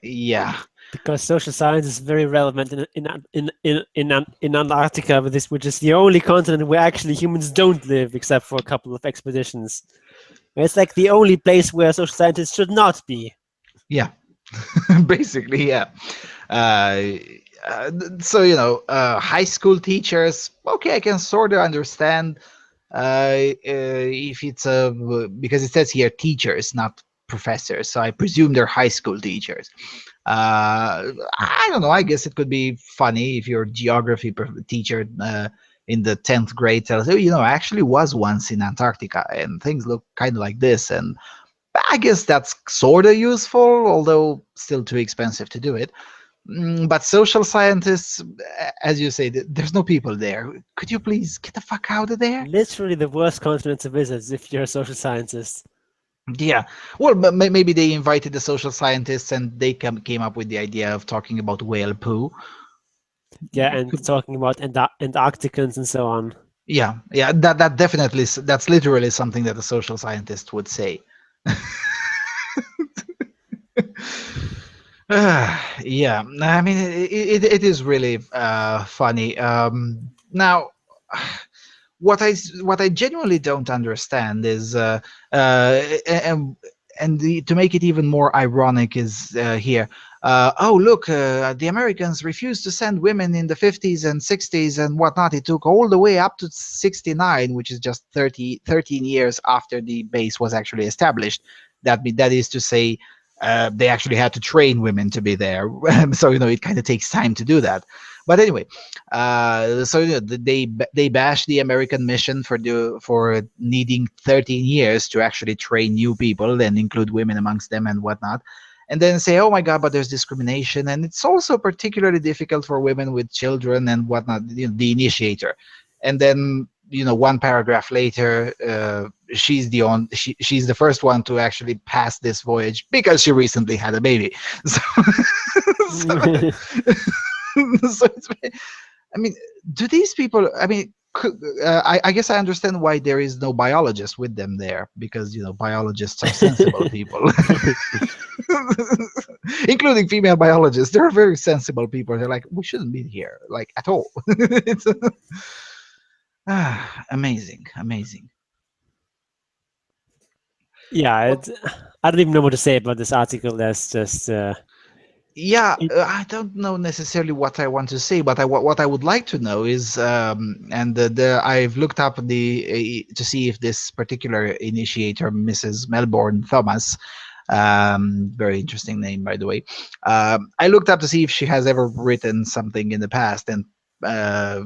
Yeah. Because social science is very relevant in Antarctica, which is the only continent where actually humans don't live, except for a couple of expeditions. It's like the only place where social scientists should not be. Yeah, basically, yeah. So high school teachers. Okay, I can sort of understand if it's because it says here teachers, not professors. So I presume they're high school teachers. I don't know. I guess it could be funny if your geography teacher in the 10th grade tells you, I actually was once in Antarctica and things look kind of like this. And I guess that's sort of useful, although still too expensive to do it. But social scientists, as you say, there's no people there. Could you please get the fuck out of there? Literally the worst continent to visit if you're a social scientist. Yeah, well, maybe they invited the social scientists and they came up with the idea of talking about whale poo. Yeah, and talking about Antarcticans and so on. Yeah, that definitely, that's literally something that a social scientist would say. Yeah, I mean, it is really funny. Now, what I genuinely don't understand is, to make it even more ironic is here. Oh, look, the Americans refused to send women in the 50s and 60s and whatnot. It took all the way up to 69, which is just 13 years after the base was actually established. That is to say, they actually had to train women to be there. So, it kind of takes time to do that. But anyway, so they bash the American mission for needing 13 years to actually train new people and include women amongst them and whatnot. And then say, oh my God, but there's discrimination. And it's also particularly difficult for women with children and whatnot, the initiator. And then one paragraph later, she's the first one to actually pass this voyage because she recently had a baby. So, so, so I mean, do these people? I mean, I guess I understand why there is no biologist with them there, because biologists are sensible people, including female biologists. They're very sensible people. They're like, we shouldn't be here, like, at all. It's amazing, amazing. Yeah, I don't even know what to say about this article. That's just Yeah, I don't know necessarily what I want to say, but what I would like to know is, and I've looked up to see if this particular initiator, Mrs. Melbourne Thomas, very interesting name, by the way. I looked up to see if she has ever written something in the past, and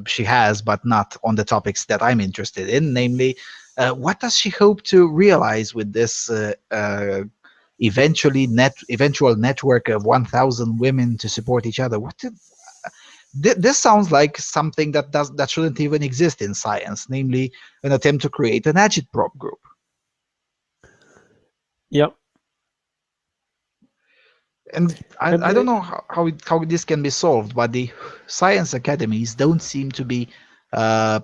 she has, but not on the topics that I'm interested in, namely, what does she hope to realize with this eventual network of 1,000 women to support each other? This sounds like something that shouldn't even exist in science, namely an attempt to create an agitprop group. yep. And I don't know how this can be solved, but the science academies don't seem to be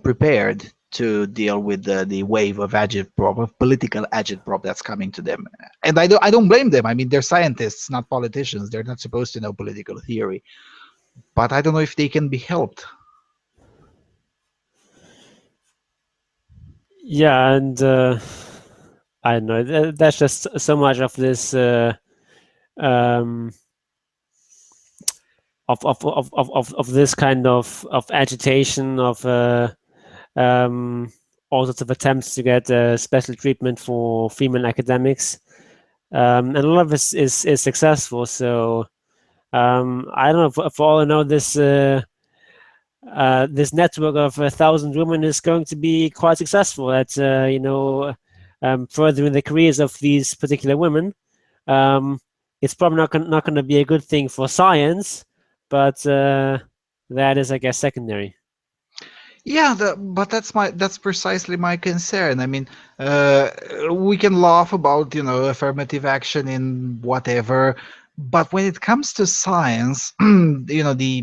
prepared to deal with the wave of agitprop, of political agitprop that's coming to them. And I don't blame them. I mean, they're scientists, not politicians. They're not supposed to know political theory. But I don't know if they can be helped. Yeah, and I don't know. That's just so much of this um, of this kind of agitation of all sorts of attempts to get special treatment for female academics, and a lot of this is successful. So I don't know. For all I know, this this network of 1,000 women is going to be quite successful at furthering the careers of these particular women. It's probably not going to be a good thing for science, but that is, I guess, secondary. Yeah, but that's precisely my concern. I mean, we can laugh about affirmative action in whatever, but when it comes to science, especially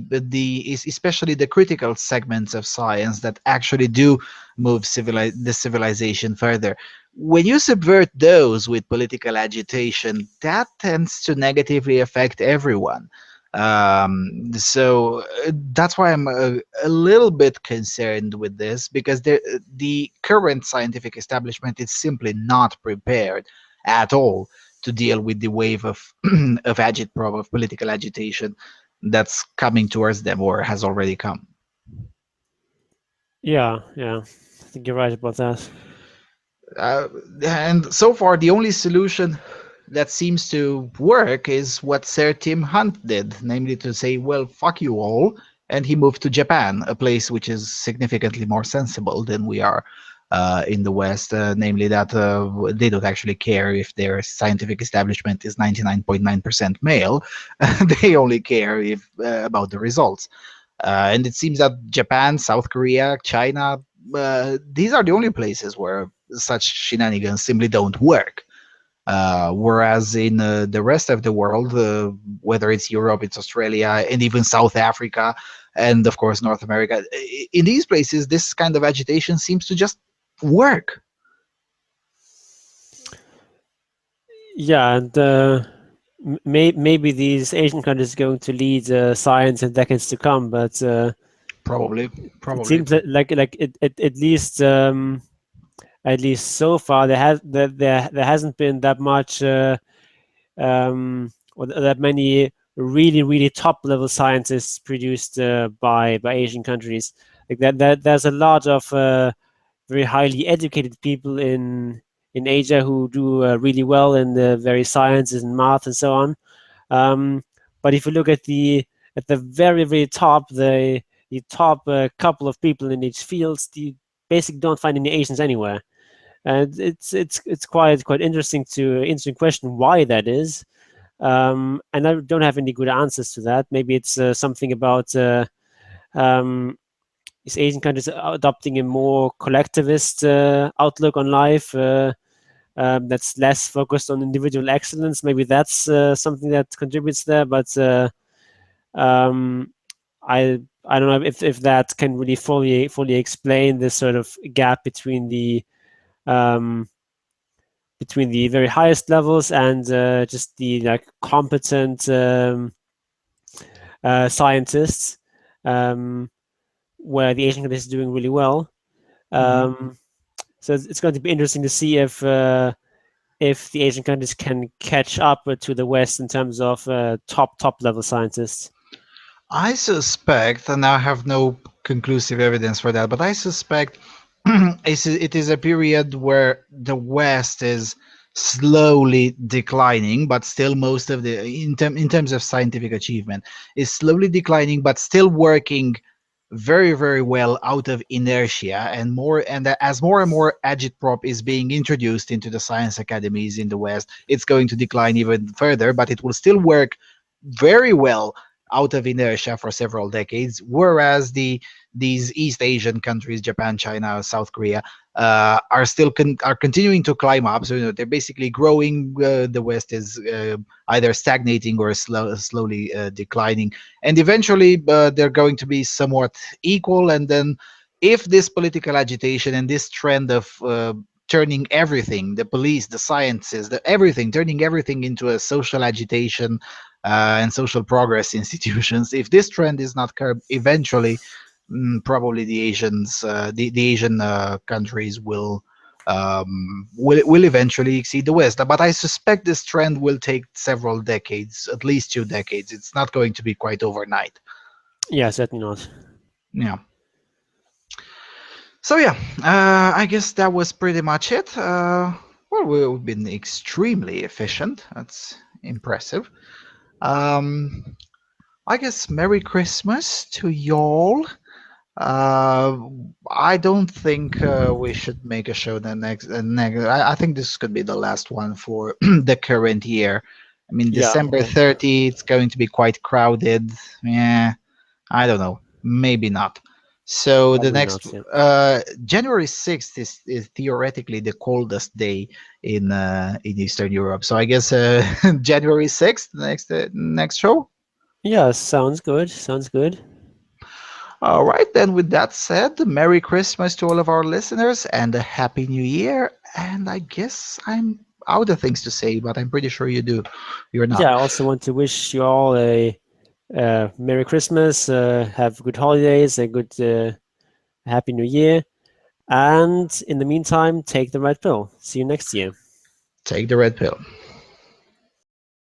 the critical segments of science that actually do move the civilization further, when you subvert those with political agitation, that tends to negatively affect everyone. So that's why I'm a little bit concerned with this, because the current scientific establishment is simply not prepared at all to deal with the wave of of agitprop, of political agitation that's coming towards them or has already come. Yeah, I think you're right about that. And so far, the only solution that seems to work is what Sir Tim Hunt did, namely to say, well, fuck you all. And he moved to Japan, a place which is significantly more sensible than we are in the West, namely that they don't actually care if their scientific establishment is 99.9% male. They only care about the results. And it seems that Japan, South Korea, China, these are the only places where such shenanigans simply don't work. Whereas in the rest of the world, whether it's Europe, it's Australia, and even South Africa, and of course North America, in these places, this kind of agitation seems to just work. Yeah, and maybe these Asian countries are going to lead science in decades to come, but Probably. it seems that like at least so far there hasn't been that much or that many really top level scientists produced by Asian countries. Like that there's a lot of very highly educated people in Asia who do really well in the various sciences and math and so on. But if you look at the very top, the top couple of people in each field, you basically don't find any Asians anywhere. And it's quite interesting question why that is. And I don't have any good answers to that. Maybe it's something about these Asian countries are adopting a more collectivist outlook on life. That's less focused on individual excellence. Maybe that's something that contributes there, but um, I don't know if that can really fully explain this sort of gap um, between the very highest levels and just the like competent scientists, um, where the Asian countries is doing really well. Mhm. So it's going to be interesting to see if the Asian countries can catch up to the West in terms of top level scientists. I suspect, and I have no conclusive evidence for that, but I suspect it is a period where the West is slowly declining, but still most of the in terms of scientific achievement is slowly declining, but still working very well out of inertia and as more and more agitprop is being introduced into the science academies in the West, it's going to decline even further, but it will still work very well out of inertia for several decades, whereas these East Asian countries, Japan, China, South Korea, are still are continuing to climb up. So they're basically growing. The West is either stagnating or slowly declining, and eventually they're going to be somewhat equal. And then, if this political agitation and this trend of turning everything, the police, the sciences, everything, turning everything into a social agitation and social progress institutions. If this trend is not curbed, eventually, probably the Asian countries will eventually exceed the West. But I suspect this trend will take several decades, at least 2 decades. It's not going to be quite overnight. Yeah, certainly not. Yeah. So yeah, I guess that was pretty much it. Well, we've been extremely efficient. That's impressive. Um, I guess Merry Christmas to y'all. Uh, I don't think we should make a show the next. I think this could be the last one for the current year. I mean, Yeah, December 30, it's going to be quite crowded. Yeah, I don't know. Maybe not. So the probably next not. Yeah. January 6th is theoretically the coldest day in Eastern Europe. So I guess January 6th, next show. Yeah, sounds good. Sounds good. All right, then, with that said, Merry Christmas to all of our listeners and a Happy New Year. And I guess I'm out of things to say, but I'm pretty sure you do. You're not. Yeah, I also want to wish you all a Merry Christmas, have good holidays, a good Happy New Year, and in the meantime, take the red pill. See you next year. Take the red pill.